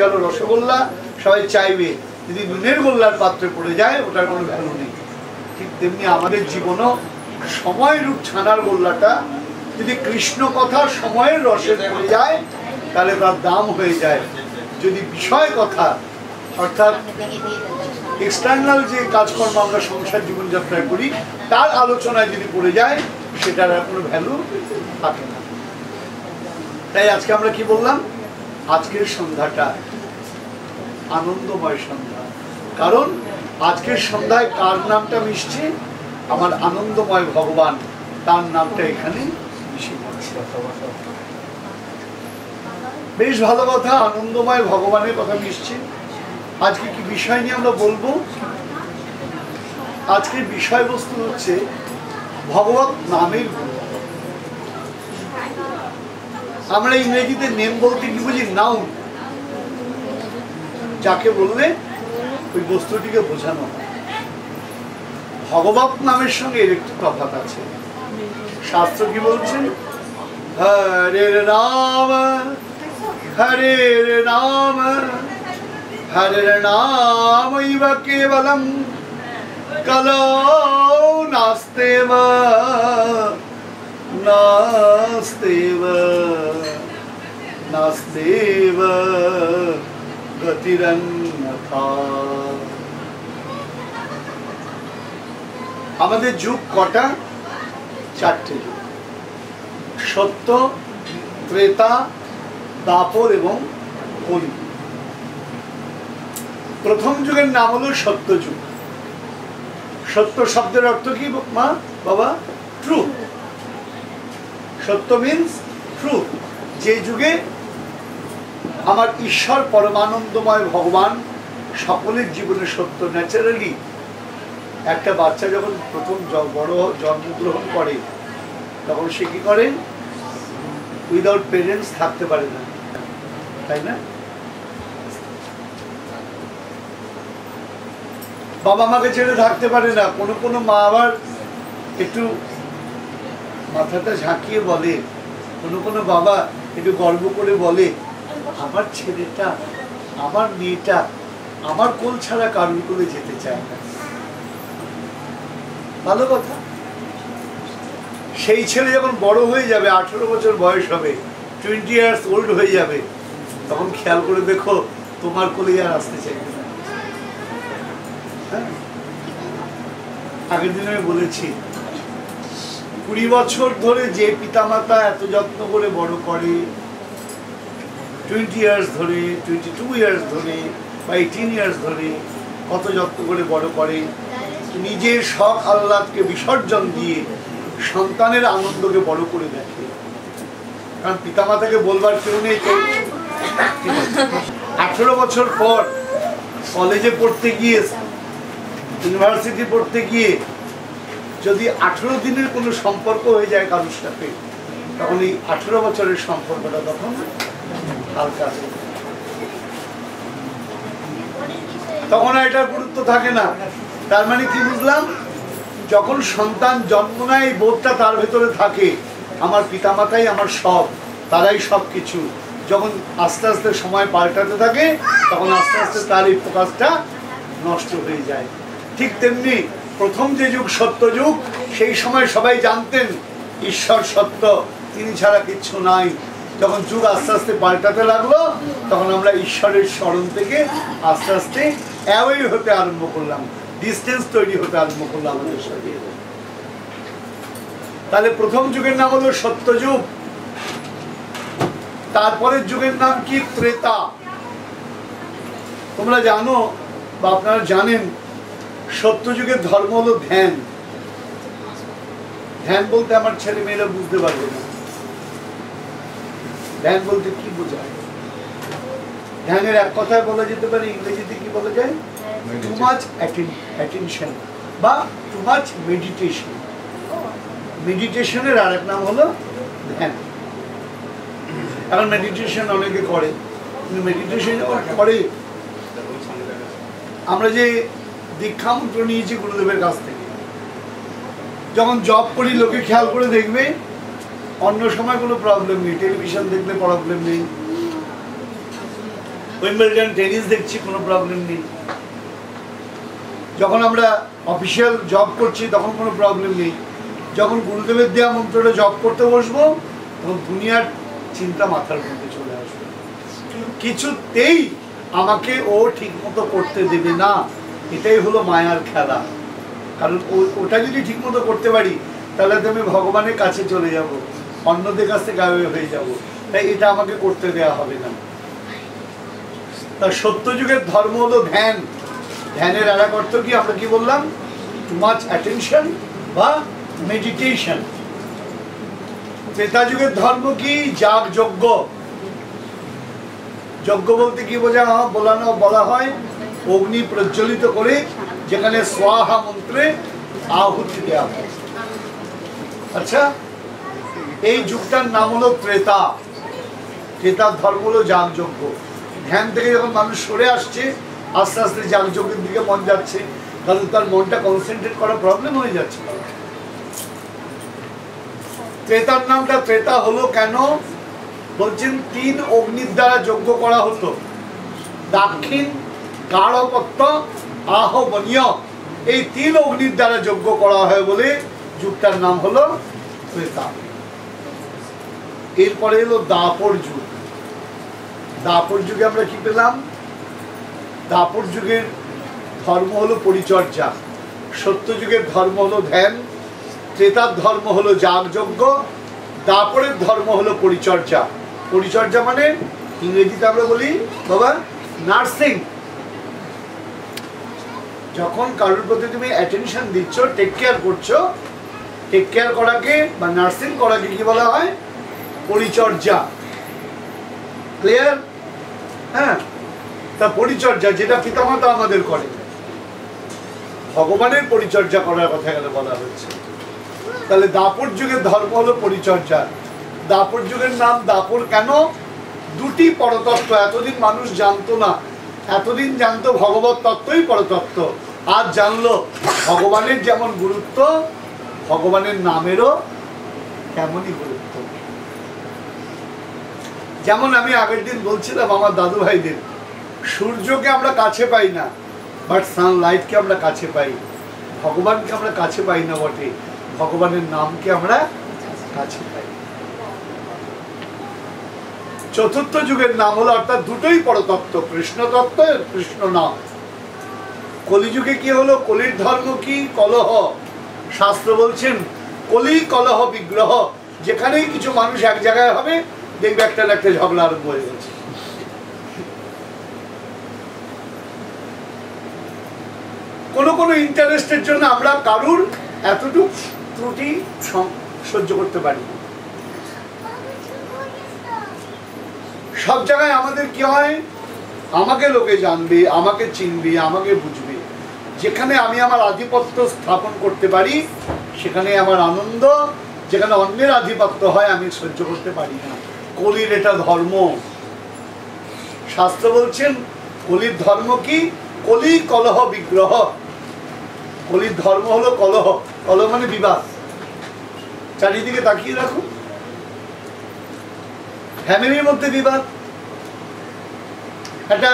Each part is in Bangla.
গেল রসগোল্লা, সবাই চাইবে, যদি নুনের গোল্লার পাত্রে পড়ে যায় ওটার কোনো ভ্যালু নেই। ঠিক তেমনি আমাদের জীবনও সময় রূপ ছানার গোল্লাটা যদি কৃষ্ণ কথা সময়ের রসে পড়ে যায় তাহলে তার দাম হয়ে যায়। যদি বিষয় কথা অর্থাৎ এক্সটার্নাল যে কাজকর্ম আমরা সংসার জীবনযাত্রায় করি তার আলোচনায় যদি পড়ে যায় সেটার আর কোনো ভ্যালু থাকে না। তাই আজকে আমরা কি বললাম, আজকের সন্ধ্যাটা আনন্দময় সন্ধ্যা। কারণ আজকের সন্ধ্যায় কার নামটা মিশছে? আমার আনন্দময় ভগবান, তার নামটা এখানে মিশে যাচ্ছে। বেশ ভালো কথা, আনন্দময় ভগবানের কথা মিশছে। আজকে কি বিষয় নিয়ে আমরা বলবো? আজকের বিষয়বস্তু হচ্ছে ভগবত নামের গুণ। আমরা ইংরেজিতে নেম বলতে কি বুঝি? নাউন। যাকে বললে ওই বস্তুটিকে বোঝানো হয়। ভগবত নামের সঙ্গে এর একটু তফাৎ আছে। শাস্ত্র কি বলছেন? হরে রাম হরে রাম হরে নামৈব কেবলম কলৌ নাস্তেব নাস্তেব নাস্তেব গতিরন্যথা। আমাদের যুগ কটা? চারটে যুগ, সত্য, ত্রেতা, দ্বাপর এবং কলি। প্রথম যুগের নাম হলো সত্য যুগ। সত্য শব্দের অর্থ কি মা বাবা? ট্রুথ। সত্য মিন্স ট্রুথ। যে যুগে আমার ঈশ্বর পরমানন্দময় ভগবান সকলের জীবনে সত্য। ন্যাচারালি একটা বাচ্চা যখন প্রথম বড় জন্মগ্রহণ করে তখন সে কি করে? উইদাউট পেরেন্টস থাকতে পারে না, তাই না? বাবা মাকে ছেড়ে থাকতে পারে না। কোনো কোনো মা আবার একটু মাথাটা ঝাঁকিয়ে বলে, কোনো কোনো বাবা একটু গর্ব করে বলে, আমার ছেলেটা আমার মেয়েটা আমার কোল ছাড়া কারুর কোলে যেতে চায় না। ভালো কথা। সেই ছেলে যখন বড় হয়ে যাবে, 18 বছর বয়স হবে, 20 years old হয়ে যাবে, তখন খেয়াল করে দেখো তোমার কোলে আর আসতে চাইবে না। আগের দিন আমি বলেছি 20 বছর ধরে যে পিতামাতা এত যত্ন করে বড় করে, 20 years ধরে, 22 years ধরে বা 18 years ধরে কত যত্ন করে বড় করে, নিজের শখ আহ্লাদকে বিসর্জন দিয়ে সন্তানের আনন্দকে বড় করে দেখে। কারণ পিতামাতাকে বলবার কেউ নেই। 18 বছর পর কলেজে পড়তে গিয়ে, ইউনিভার্সিটি পড়তে গিয়ে যদি 18 দিনের কোনো সম্পর্ক হয়ে যায় কারোর সাথে, তখন এই 18 বছরের সম্পর্কটা তখন হালকা, তখন আর এটার গুরুত্ব থাকে না। তার মানে কি বুঝলাম? যখন সন্তান জন্ম নেয় এই বোধটা তার ভেতরে থাকে, আমার পিতামাতাই আমার সব, তারাই সব কিছু। যখন আস্তে আস্তে সময় পাল্টাতে থাকে তখন আস্তে আস্তে তার এই ফোকাসটা নষ্ট হয়ে যায়। ঠিক তেমনি প্রথম যে যুগ সত্য যুগ, সেই সময় সবাই জানতেন ঈশ্বর সত্য, তিনি ছাড়া কিচ্ছু নাই। যখন যুগ আস্তে আস্তে পাল্টাতে লাগলো তখন আমরা ঈশ্বরের স্মরণ থেকে আস্তে আস্তে অ্যাওয়ে হতে আরম্ভ করলাম, ডিস্টেন্স তৈরি হতে আরম্ভ করলো আমাদের সাথে। তাহলে প্রথম যুগের নাম হলো সত্য যুগ। তারপরের যুগের নাম কি? ত্রেতা। তোমরা জানো বা আপনারা জানেন সত্য যুগের ধর্ম হলো ধ্যান। ধ্যান বলতে আমার ছেলে মেয়েরা বুঝতে পারবে না। ধ্যান বলতে কি বোঝায়? ধ্যানের এক কথায় বলা যেতে পারে, ইংরেজিতে কি বলা যায়? টু মাচ অ্যাটেনশন বা টু মাচ মেডিটেশন। মেডিটেশনের আরেক নাম হলো ধ্যান। এখন মেডিটেশন অনেকে করে, কিন্তু মেডিটেশন করে আমরা যে দীক্ষা মন্ত্র নিয়েছি গুরুদেবের কাছ থেকে, যখন জব করি লোকে খেয়াল করে দেখবে অন্য সময় কোনো প্রবলেম নেই, টেলিভিশন দেখলে প্রবলেম নেই, উইম্বলডন টেনিস দেখছি, কোনো প্রবলেম নেই। যখন আমরা অফিসিয়াল জব করছি তখন কোনো প্রবলেম নেই। যখন গুরুদেবের দেওয়া মন্ত্রটা জব করতে বসবো তখন দুনিয়ার চিন্তা মাথার মধ্যে চলে আসবে, কিছুতেই আমাকে ও ঠিক মতো করতে দেবে না। এটাই হলো মায়ার খেলা। কারণ ওটা যদি ঠিক মতো করতে পারি তাহলে তো আমি ভগবানের কাছে চলে যাব, অন্যদের কাছ থেকে গায়েব হয়ে যাব। তাই এটা আমাকে করতে দেওয়া হবে না। তা সত্যযুগের ধর্ম হলো ধ্যান। ধ্যানের আর এক অর্থ কি আমরা কি বললাম? টু মাচ অ্যাটেনশন বা মেডিটেশন। ত্রেতা যুগের ধর্ম কি? যাগ যজ্ঞ। যজ্ঞ বলতে কি বলা হয়? অগ্নি প্রজ্বলিত করে যেখানে স্বাহা মন্ত্রে আহুতি দেওয়া হয়। আচ্ছা, এই যুগটার নাম হলো ত্রেতা। ত্রেতার ধর্ম হলো যাগ যজ্ঞ। ধ্যান থেকে যখন মানুষ সরে আসছে, আস্তে আস্তে যাগ যজ্ঞের দিকে মন যাচ্ছে, কারণ তার মনটা কনসেন্ট্রেট করা প্রবলেম হয়ে যাচ্ছে। ত্রেতার নামটা ত্রেতা হলো কেন? বলছেন 3 অগ্নির দ্বারা যজ্ঞ করা হতো। দাক্ষিণ, গাঢ়পত্য, আহবনীয়, এই 3 অগ্নির দ্বারা যজ্ঞ করা হয় বলে যুগটার নাম হলো ত্রেতা। এরপরে এলো দাপর যুগ। দাপর যুগে আমরা কি পেলাম? দাপর যুগের ধর্ম হলো পরিচর্যা। সত্য যুগের ধর্ম হলো ধ্যান। ত্রেতার ধর্ম হলো যাগযজ্ঞ। দাপরের ধর্ম হলো পরিচর্যা। পরিচর্যা মানে ইংরেজিতে আমরা বলি বাবা নার্সিং। যখন কারোর প্রতি তুমি অ্যাটেনশন দিচ্ছ, টেক কেয়ার করছো, টেক কেয়ার করাকে বা নার্সিং করাকে কি বলা হয়? পরিচর্যা। ক্লিয়ার? হ্যাঁ, তা পরিচর্যা যেটা পিতামাতা আমাদের করে, ভগবানের পরিচর্যা করার কথা এখানে বলা হচ্ছে। তাহলে দাপর যুগের ধর্ম হলো পরিচর্যা। দাপর যুগের নাম দাপর কেন? 2টি পরতত্ত্ব এতদিন মানুষ জানতো না। এতদিন জানতো ভগবত তত্ত্বই পরতত্ত্ব, আজ জানলো ভগবানের যেমন গুরুত্ব, ভগবানের নামেরও তেমনই গুরুত্ব। যেমন আমি আগের দিন বলছিলাম আমার দাদু ভাইদের, সূর্যকে আমরা কাছে পাই না, বাট সানলাইটকে আমরা কাছে পাই। ভগবানকে আমরা কাছে পাই না বটে, ভগবানের নামকে আমরা কাছে পাই। চতুর্থ যুগের নাম হলো, অর্থাৎ 2টোই পরতত্ত্ব, কৃষ্ণ তত্ত্ব আর কৃষ্ণ নাম। কলিযুগে কি হলো? কলির ধর্ম কি? কলহ। শাস্ত্র বলছেন কলি কলহ বিগ্রহ। যেখানেই কিছু মানুষ এক জায়গায় হবে দেখবে একটা না একটা ঝগড়া আরম্ভ হয়ে গেছে। কোন ইন্টারেস্টের জন্য আমরা কারুর এতটুকু ত্রুটি সহ্য করতে পারি। সব জায়গায় আমাদের কি হয়? আমাকে লোকে জানবে, আমাকে চিনবে, আমাকে বুঝবে। যেখানে আমি আমার আধিপত্য স্থাপন করতে পারি সেখানে আমার আনন্দ। যেখানে অন্যের আধিপত্য হয় আমি সহ্য করতে পারি না। কলির এটা ধর্ম। শাস্ত্র বলছেন কলির ধর্ম কি? কলি কলহ বিগ্রহ। কলির ধর্ম হলো কলহ। কলহ মানে বিবাদ। চারিদিকে তাকিয়ে রাখুন, ফ্যামিলির মধ্যে বিবাদ, একটা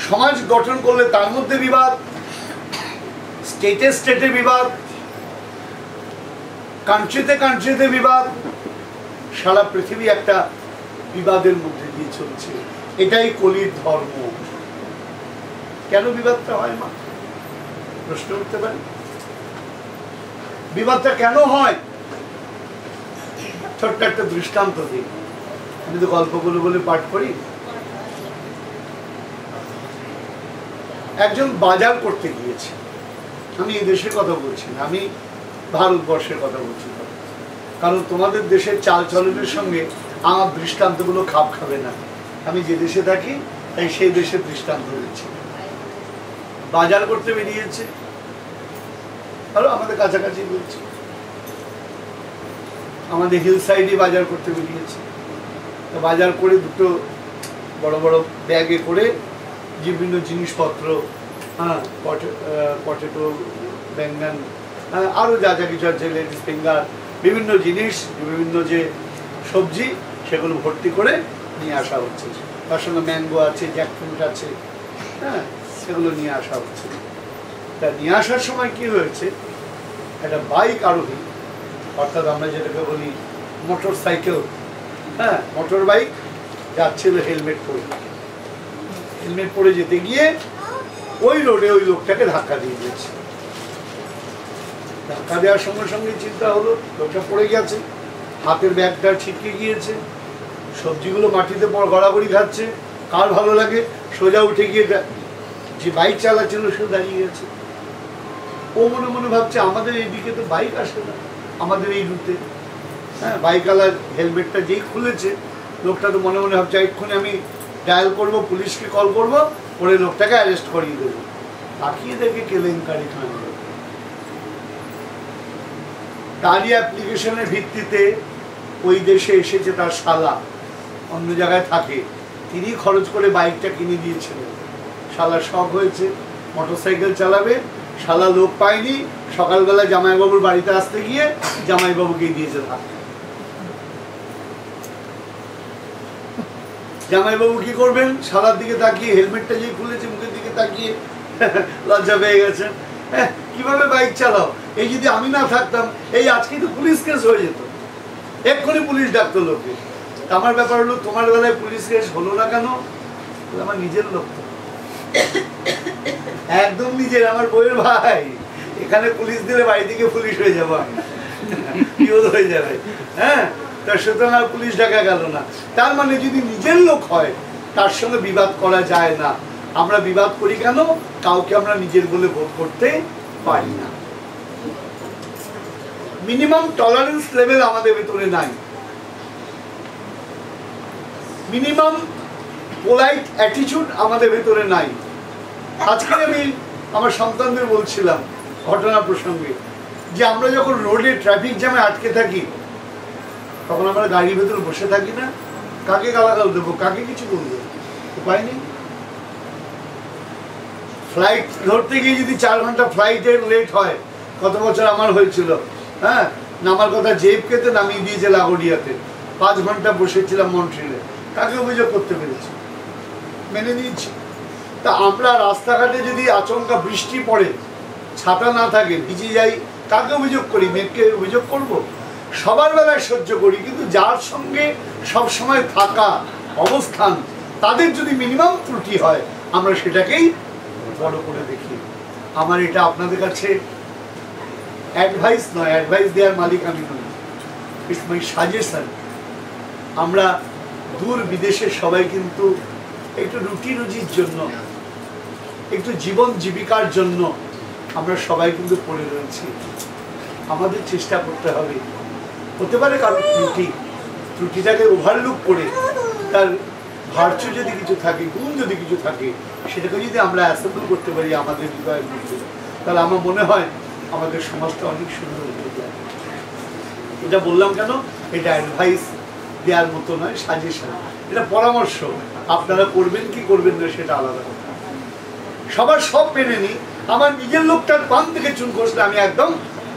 সমাজ গঠন করলে তার মধ্যে বিবাদ, স্টেটে বিবাদ, কান্ট্রিতে বিবাদ, সারা পৃথিবী একটা বিবাদের মধ্যে দিয়ে চলছে। এটাই কলির ধর্ম। কেন বিবাদটা হয় মা? প্রশ্ন করতে পারি, বিবাদটা কেন হয়? ছোট্ট একটা দৃষ্টান্ত দিই। আমি তো গল্পগুলো বলে পাঠ করি। একজন বাজার করতে গিয়েছে, আমি এই দেশের কথা বলছি না, আমি ভারতবর্ষের কথা বলছি, কারণ তোমাদের দেশের চালচলনের সঙ্গে আমার দৃষ্টান্তগুলো খাপ খাবে না। আমি যে দেশে থাকি তাই সেই দেশের দৃষ্টান্ত দিচ্ছি। বাজার করতে বেরিয়েছে, আরো আমাদের কাছাকাছি বলছি, আমাদের হিল সাইডে বাজার করতে বেরিয়েছে। তো বাজার করে 2টো বড় বড় ব্যাগে করে বিভিন্ন জিনিসপত্র, হ্যাঁ, পটেটো, বেঙ্গন, আরও যা যা কিছু আছে, লেডিস ফিঙ্গার, বিভিন্ন জিনিস, বিভিন্ন যে সবজি, সেগুলো ভর্তি করে নিয়ে আসা হচ্ছে। তার সঙ্গে ম্যাঙ্গো আছে, জ্যাকফ্রুট আছে, হ্যাঁ, সেগুলো নিয়ে আসা হচ্ছে। তা নিয়ে আসার সময় কি হয়েছে, একটা বাইক আরোহী, অর্থাৎ আমরা যেটাকে বলি মোটর সাইকেল, হ্যাঁ, মোটর বাইক যাচ্ছিল হেলমেট পরে। হেলমেট পরে যেতে গিয়ে ওই রোডে ওই লোকটাকে ধাক্কা দিয়ে দিয়েছে। ধাক্কা দেওয়ার সঙ্গে সঙ্গে চিন্তা হলো লোকটা পড়ে গেছে, হাতের ব্যাগটা ছিটকে গিয়েছে, সবজিগুলো মাটিতে গড়াগড়ি খাচ্ছে। কার ভালো লাগে, সোজা উঠে গিয়ে যে বাইক চালাচ্ছিল সে দাঁড়িয়ে গেছে। ও মনে মনে ভাবছে আমাদের এইদিকে তো বাইক আসে না, আমাদের এই রুটে। হ্যাঁ, বাইকওয়ালার হেলমেটটা যেই খুলেছে, লোকটা তো মনে মনে ভাবছে এক্ষুনি আমি ডায়াল করব, পুলিশকে কল করব, ওরে লোকটাকে অ্যারেস্ট করিয়ে দেবো। তাকিয়ে দেখে কেলেঙ্কারি কাণ্ড। তারই অ্যাপ্লিকেশনের ভিত্তিতে ওই দেশে এসেছে তার শালা, অন্য জায়গায় থাকে, তিনি খরচ করে বাইকটা কিনে দিয়েছিলেন। শালা শখ হয়েছে মোটরসাইকেল চালাবে, শালা লোক পায়নি, সকালবেলা জামাইবাবুর বাড়িতে আসতে গিয়ে জামাইবাবুকে দিয়েছে ধাক্কা। জামাইবাবু কি করবেন, শালার দিকে তাকিয়ে, হেলমেটটা যে খুলেছে মুখের দিকে তাকিয়ে লজ্জা পেয়ে গেছেন। হ্যাঁ, কিভাবে বাইক চালাও, এই যদি আমি না থাকতাম, এই আজকেই তো পুলিশ কেস হয়ে যেত, এক্ষুনি পুলিশ ডাকতো লোকে। আমার ব্যাপার হলো তোমার বেলায় পুলিশ কেস হলো না কেন, আমার নিজের লোক তো, একদম নিজের, আমার বউয়ের ভাই। এখানে পুলিশ দিলে বাড়ি থেকে পুলিশ হয়ে যাবো আমি, বিপদ হয়ে যাবে। হ্যাঁ, তার সুতরাং আর পুলিশ ডাকা গেল না। তার মানে যদি নিজের লোক হয় তার সঙ্গে বিবাদ করা যায় না। আমরা বিবাদ করি কেন, কাউকে আমরা নিজের বলে বোধ করতে পারি না। মিনিমাম টলারেন্স লেভেল আমাদের ভেতরে নাই, মিনিমাম পোলাইট অ্যাটিটিউড আমাদের ভেতরে নাই। আজকে আমি আমার সন্তানদের বলছিলাম ঘটনা প্রসঙ্গে, যে আমরা যখন রোডে ট্রাফিক জ্যামে আটকে থাকি, তখন আমরা গাড়ির ভেতরে বসে থাকি না, কাকে গালাগাল দেবো, কাকে কিছু বলবো, উপায় নেই। ফ্লাইট ধরতে গিয়ে যদি 4 ঘন্টা ফ্লাইটের লেট হয়, কত বছর আমার হয়েছিল, হ্যাঁ, নামার কথা জেএফকেতে নামিয়ে দিয়েছে লাগোডিয়াতে, 5 ঘন্টা বসেছিলাম মন্ট্রিলে, কাকে অভিযোগ করতে পেরেছি, মেনে নিয়েছি। তা আমরা রাস্তাঘাটে যদি আচমকা বৃষ্টি পড়ে, ছাতা না থাকে, ভিজে যাই, কাকে অভিযোগ করি, মেঘকে অভিযোগ করব? সবার বেলায় সহ্য করি, কিন্তু যার সঙ্গে সবসময় থাকা অবস্থান, তাদের যদি মিনিমাম ত্রুটি হয় আমরা সেটাকেই বড় করে দেখি। আমার এটা আপনাদের কাছে অ্যাডভাইস নয়, অ্যাডভাইস দেওয়ার মালিক আমি নই, ইটস মাই সাজেশন। আমরা দূর বিদেশে সবাই কিন্তু একটু রুটি রুজির জন্য, একটু জীবন জীবিকার জন্য আমরা সবাই কিন্তু পড়ে রয়েছি। আমাদের চেষ্টা করতে হবে, হতে পারে কারোর ত্রুটিটাকে ওভারলুক করে তার ভার্চু যদি কিছু থাকে, গুণ যদি কিছু থাকে, সেটাকে যদি আমরা অ্যাসেম্বল করতে পারি আমাদের হৃদয়ের মধ্যে, তাহলে আমার মনে হয় আমাদের সমাজটা অনেক সুন্দর হয়ে যায়। এটা বললাম কেন, এটা অ্যাডভাইস দেওয়ার মতো নয়, সাজেশন, এটা পরামর্শ। আপনারা করবেন কি করবেন না সেটা আলাদা কথা। সবার সব মেনে নিই, আমার নিজের লোকটার পান থেকে চুন খসলে আমি একদম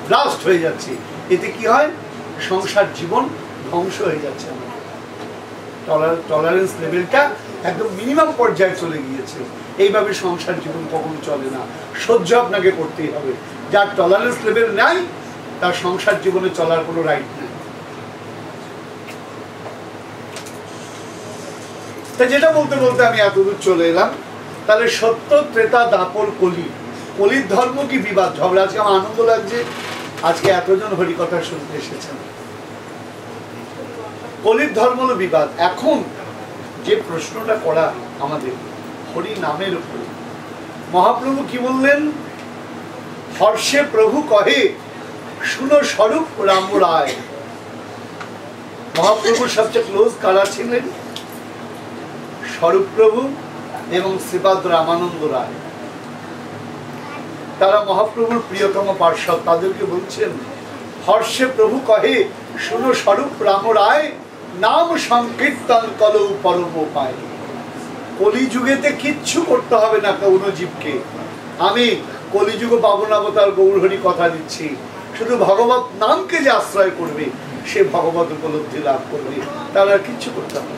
ব্লাস্ট হয়ে যাচ্ছি। এতে কি হয়, সংসার জীবন ধ্বংস হয়ে যাচ্ছে। টলারেন্স লেভেলটা একদম মিনিমাম পর্যায়ে চলে গিয়েছে। এইভাবে সংসার জীবন কখনো চলে না, সহ্য আপনাকে করতেই হবে। যার টলারেন্স লেভেল নাই তার সংসার জীবনে চলার কোনো রাইট নেই। তা যেটা বলতে বলতে আমি এতদূর চলে এলাম, তাহলে সত্য, ত্রেতা, দাপর, কলি, কলির ধর্ম কি বিবাদ ঝগড়া? আজকে আমার আনন্দ লাগছে, আজকে এতজন হরিকথা শুনতে এসেছেন। কলির ধর্ম হলো বিবাদ। এখন যে প্রশ্নটা করা আমাদের হরি নামের উপরে, মহাপ্রভু কি বললেন? হর্ষে প্রভু কহে শুনো স্বরূপ রাম রায়। মহাপ্রভুর সবচেয়ে ক্লোজ কারা ছিলেন? স্বরূপ প্রভু এবং শ্রীপাদ রামানন্দ রায়। তারা মহাপ্রভুর প্রিয়তম পার্ষদ। তাদেরকে বলছেন হর্ষে প্রভু কহে শুনো স্বরূপ রাম রায়, নাম সংকীর্তন কলৌ পরম উপায়। কলিযুগেতে কিচ্ছু করতে হবে না কোন জীবকে। আমি কলিযুগ পাবন অবতার গৌরহরি কথা দিচ্ছি, শুধু ভগবত নামকে যে আশ্রয় করবে সে ভগবত উপলব্ধি লাভ করবে, তার আর কিচ্ছু করতে হবে।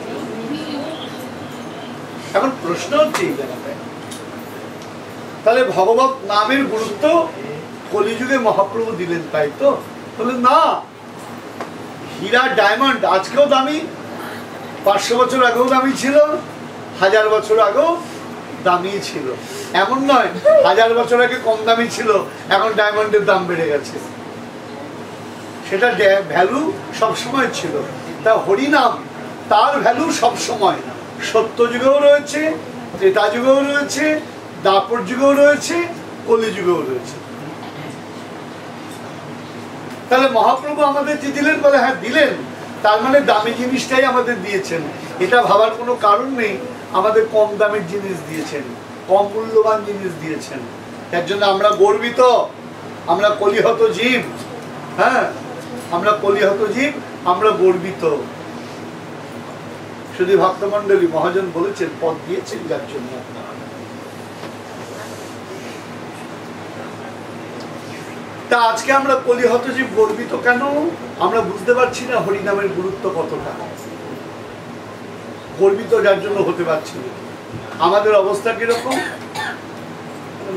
এখন প্রশ্ন হচ্ছে এই জায়গাটায়, তাহলে ভগবত নামের গুরুত্ব কলিযুগে মহাপ্রভু দিলেন, তাই তো? বলে না, হীরা ডায়মন্ড আজকেও দামি, 500 বছর আগেও দামি ছিল, 1000 বছর আগেও দামি ছিল। এমন নয় 1000 বছর আগে কম দামি ছিল, এখন ডায়মন্ডের দাম বেড়ে গেছে। সেটা ভ্যালু সবসময় ছিল। তা হরিনাম তার ভ্যালু সবসময়, সত্য যুগেও রয়েছে, ত্রেতা যুগেও রয়েছে, দাপর যুগেও রয়েছে, কলি যুগেও রয়েছে। তাহলে মহাপ্রভু আমাদের যে দিলেন, বলে হ্যাঁ দিলেন, তার মানে দামি জিনিসটাই আমাদের দিয়েছেন, এটা ভাবার কোনো কারণ নেই। আমাদের কম দামের জিনিস দিয়েছেন, কম মূল্যবান জিনিস দিয়েছেন, তার জন্য আমরা গর্বিত। আমরা কলিহত জীব, হ্যাঁ আমরা কলিহত জীব, আমরা গর্বিত। শুধু ভক্তমন্ডলী মহাজন বলেছেন, পদ দিয়েছেন যার জন্য। তা আজকে আমরা কলিহত জীব গর্বিত কেন? আমরা বুঝতে পারছি না হরিনামের গুরুত্ব কতটা। গর্বিত যার জন্য হতে পারছি না। আমাদের অবস্থা কিরকম?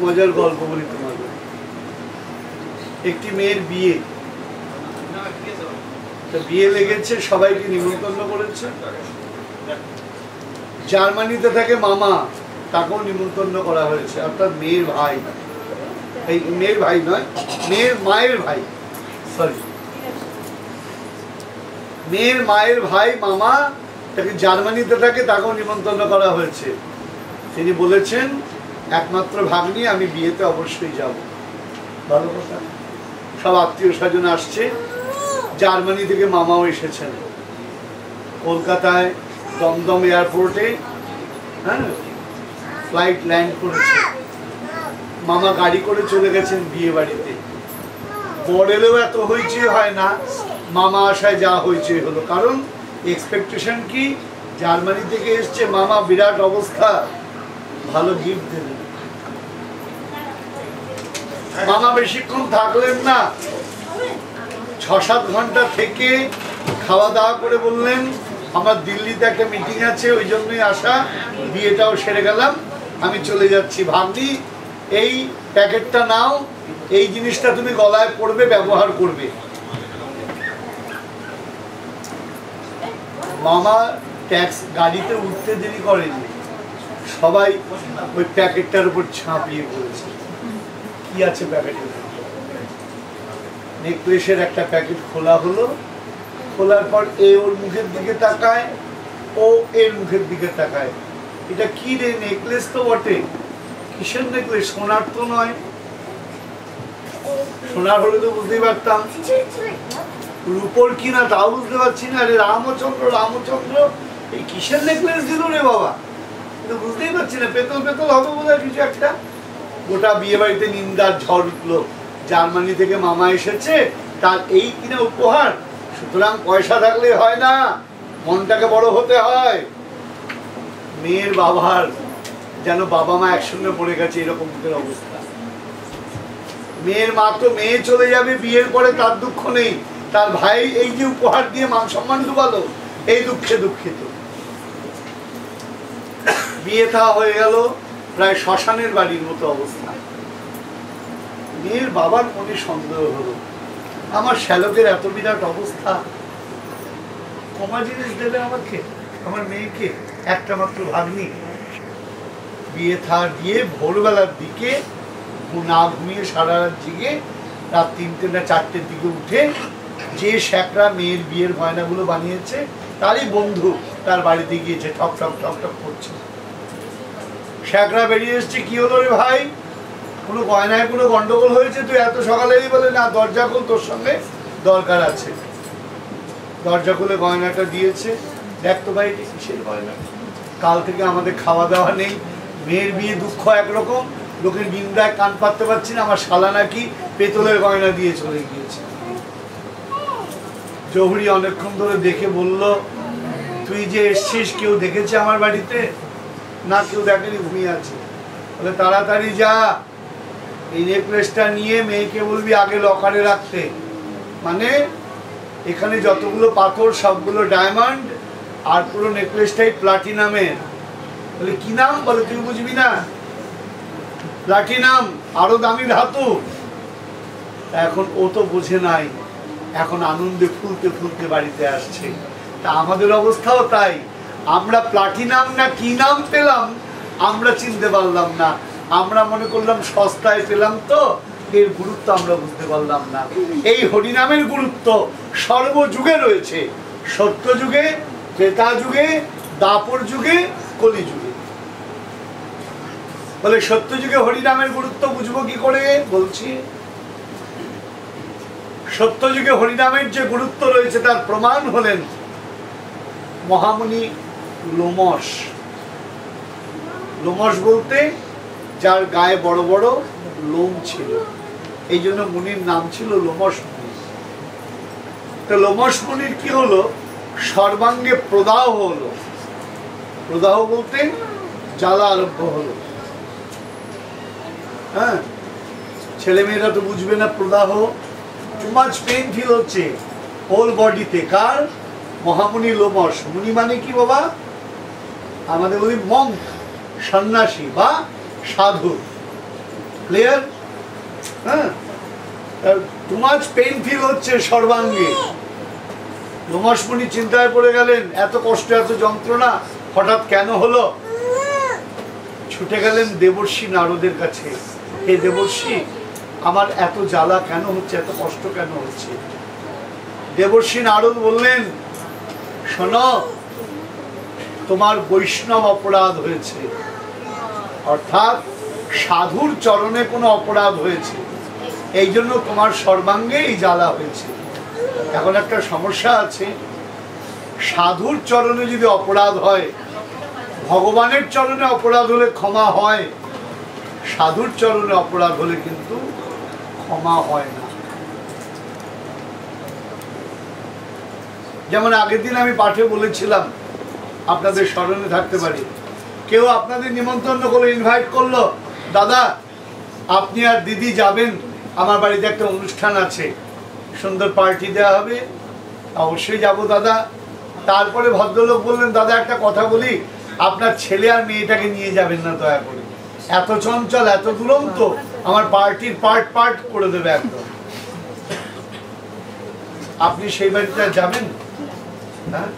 মজার গল্প বলি তোমাদের। একটি মেয়ের বিয়ে, বিয়ে লেগেছে, সবাইকে নিমন্ত্রণ করেছে। জার্মানিতে থাকে মামা, তাকেও নিমন্ত্রণ করা হয়েছে, অর্থাৎ মেয়ের ভাই, এই মেয়ের ভাই নয়, মেয়ের মায়ের ভাই, সরি মেয়ের মায়ের ভাই মামা, তাকে জার্মানিতে থাকে, তাকেও নিমন্ত্রণ করা হয়েছে। তিনি বলেছেন একমাত্র ভাগ্নি, আমি বিয়েতে অবশ্যই যাব। ভালো কথা, সব আত্মীয় স্বজন আসছে। জার্মানি থেকে মামাও এসেছেন, কলকাতায় দমদম এয়ারপোর্টে, হ্যাঁ ফ্লাইট ল্যান্ড করেছে। মামা গাড়ি করে চলে গেছেন বিয়ে বাড়িতে। বর এলেও এত হইচই হয় না, মামা আসায় যা হইচই হলো। কারণ এক্সপেকটেশন কি, জার্মানি থেকে এসছে মামা, বিরাট অবস্থা, ভালো গিফট দেবেন। মামা বেশিক্ষণ থাকলেন না, 6-7 ঘন্টা থেকে খাওয়া দাওয়া করে বললেন, আমার দিল্লিতে একটা মিটিং আছে, ওই জন্যই আসা, বিয়েটাও সেরে গেলাম, আমি চলে যাচ্ছি। ভাগ্নি এই প্যাকেটটা নাও, এই জিনিসটা তুমি গলায় পড়বে, ব্যবহার করবে। মামা ট্যাক্স গাড়িতে উঠতে দেরি করেনি, সবাই ওই প্যাকেটটার উপর ঝাঁপিয়ে পড়েছে। কি আছে প্যাকেটে? নেকলেসের একটা প্যাকেট খোলা হলো। খোলার পর এ ওর মুখের দিকে তাকায়, ও এর মুখের দিকে তাকায়। এটা কি রে? নেকলেস তো বটে, কিসের নেকলেস? সোনার তো নয়। সোনার হলে তো বুঝতেই পারতাম, রূপোর কিনা তাও বুঝতে পারছি না। আরে রামচন্দ্র, রামচন্দ্র, এই কিসের নেকলেস দিল রে বাবা? কিন্তু বুঝতেই পারছি না, পেতল পেতল হবে বোধহয় কিছু একটা। গোটা বিয়ে বাড়িতে নিন্দার ঝড় উঠলো। জার্মানি থেকে মামা এসেছে, তার এই কিনা উপহার। সুতরাং পয়সা থাকলে হয় না, মনটাকে বড় হতে হয়। মেয়ের বাবার যেন বাবা মা একসঙ্গে পড়ে গেছে, এরকম অবস্থা। মেয়ের মা তো মেয়ে চলে যাবে বিয়ের পরে, তার দুঃখ নেই, তার ভাই এই যে উপহার দিয়ে মান সম্মান ডুবালো, এই দুঃখে দুঃখিত। বিয়ে থা হয়ে গেল, প্রায় শ্মশানের বাড়ির মতো অবস্থা। মেয়ের বাবার মনে সন্দেহ হলো, আমার শ্যালকের এত বিরাট অবস্থা, কমা জিনিস দেবে আমাকে, আমার মেয়েকে, একটা মাত্র ভাগ্নি। বিয়ে থা দিয়ে ভোরবেলার দিকে না ঘুমিয়ে সারা রাত জেগে, রাত 3টে না 4টের দিকে উঠে যে শ্যাকরা মেয়ের বিয়ের গয়নাগুলো বানিয়েছে, তারই বন্ধু তার বাড়িতে গিয়েছে, ঠক ঠক ঠক ঠক করছে। শ্যাকরা বেরিয়ে এসছে, কি হলো রে ভাই, কোনো গয়নায় কোনো গন্ডগোল হয়েছে? তুই এত সকালেই বলে, না দরজা খোল, তোর সঙ্গে দরকার আছে। দরজা খুলে গয়নাটা দিয়েছে। দেখ তো ভাই, কিসের গয়না? কাল থেকে আমাদের খাওয়া দাওয়া নেই, মেয়ের বিয়ে দুঃখ একরকম, লোকের নিন্দায় কান পাততে পারছি না, আমার শালা নাকি পেতলের গয়না দিয়ে চলে গিয়েছে। জহুরি অনেকক্ষণ ধরে দেখে বলল, তুই যে এসছিস কেউ দেখেছে আমার বাড়িতে? না, কেউ দেখেনি, ঘুমিয়ে আছে। বলে তাড়াতাড়ি যা, এই নেকলেসটা নিয়ে মেয়েকে বলবি আগে লকারে রাখতে। মানে এখানে যতগুলো পাথর সবগুলো ডায়মন্ড, আর পুরো নেকলেসটাই প্লাটিনামের। বলে কি নাম? বলে তুই বুঝবি না, প্লাটিনাম, আরো দামি ধাতু। এখন ও তো বোঝে নাই, এখন আনন্দে ফুলতে ফুলতে বাড়িতে আসছে। তা আমাদের অবস্থাও তাই, আমরা প্লাটিনাম না কি নাম পেলাম আমরা চিনতে পারলাম না, আমরা মনে করলাম সস্তায় পেলাম, তো এর গুরুত্ব আমরা বুঝতে পারলাম না। এই হরিনামের গুরুত্ব সর্বযুগে রয়েছে, সত্য যুগে, ত্রেতা যুগে, দাপর যুগে, কলি যুগে। বলে সত্য যুগে হরিনামের গুরুত্ব বুঝবো কি করে? বলছি, সত্য যুগে হরিনামের যে গুরুত্ব রয়েছে তার প্রমাণ হলেন মহামুনি লোমশ। লোমশ বলতে যার গায়ে বড় বড় লোম ছিল, এই জন্য মুনির নাম ছিল লোমশ মুনি। তো লোমশ মুনির কি হলো? সর্বাঙ্গে প্রদাহ হলো। প্রদাহ বলতে জ্বালা আরম্ভ হলো। হ্যাঁ, ছেলেমেয়েরা তো বুঝবে না প্রদাহ। টু মাচ পেইন ফিল হচ্ছে হোল বডিতে। কার? মহামুনি লোমশ। মুনি মানে কি বাবা? আমাদের বলি মঙ্ক, সন্ন্যাসী বা সাধু। ক্লিয়ার? হ্যাঁ, টু মাচ পেইন ফিল হচ্ছে সর্বাঙ্গে। লোমশ মুনি চিন্তায় পড়ে গেলেন, এত কষ্ট, এত যন্ত্রণা হঠাৎ কেন হলো? ছুটে গেলেন দেবর্ষি নারদের কাছে। হে দেবর্ষি, আমার এত জ্বালা কেন হচ্ছে, এত কষ্ট কেন হচ্ছে? দেবর্ষি নারদ বললেন, শোনো, তোমার বৈষ্ণব অপরাধ হয়েছে, অর্থাৎ সাধুর চরণে কোনো অপরাধ হয়েছে, এই জন্য তোমার সর্বাঙ্গে এই জ্বালা হয়েছে। এখন একটা সমস্যা আছে, সাধুর চরণে যদি অপরাধ হয়, ভগবানের চরণে অপরাধ হলে ক্ষমা হয়, সাধুর চরণে অপরাধ হলে কিন্তু ক্ষমা হয় না। যেমন আগের দিন আমি পাঠে বলেছিলাম, আপনাদের স্মরণে থাকতে পারে, কেউ আপনাদের নিমন্ত্রণ করে ইনভাইট করলো, দাদা আপনি আর দিদি যাবেন, আমার বাড়িতে একটা অনুষ্ঠান আছে, সুন্দর পার্টি দেওয়া হবে, অবশ্যই যাব দাদা। তারপরে ভদ্রলোক বললেন, দাদা একটা কথা বলি, আপনার ছেলে আর মেয়েটাকে নিয়ে যাবেন না দয়া করে, এত চঞ্চল, এত দুরন্ত, আমার পার্টির পার্ট করে দেবে একদম। আপনি সেই বাড়িতে যাবেন? হ্যাঁ,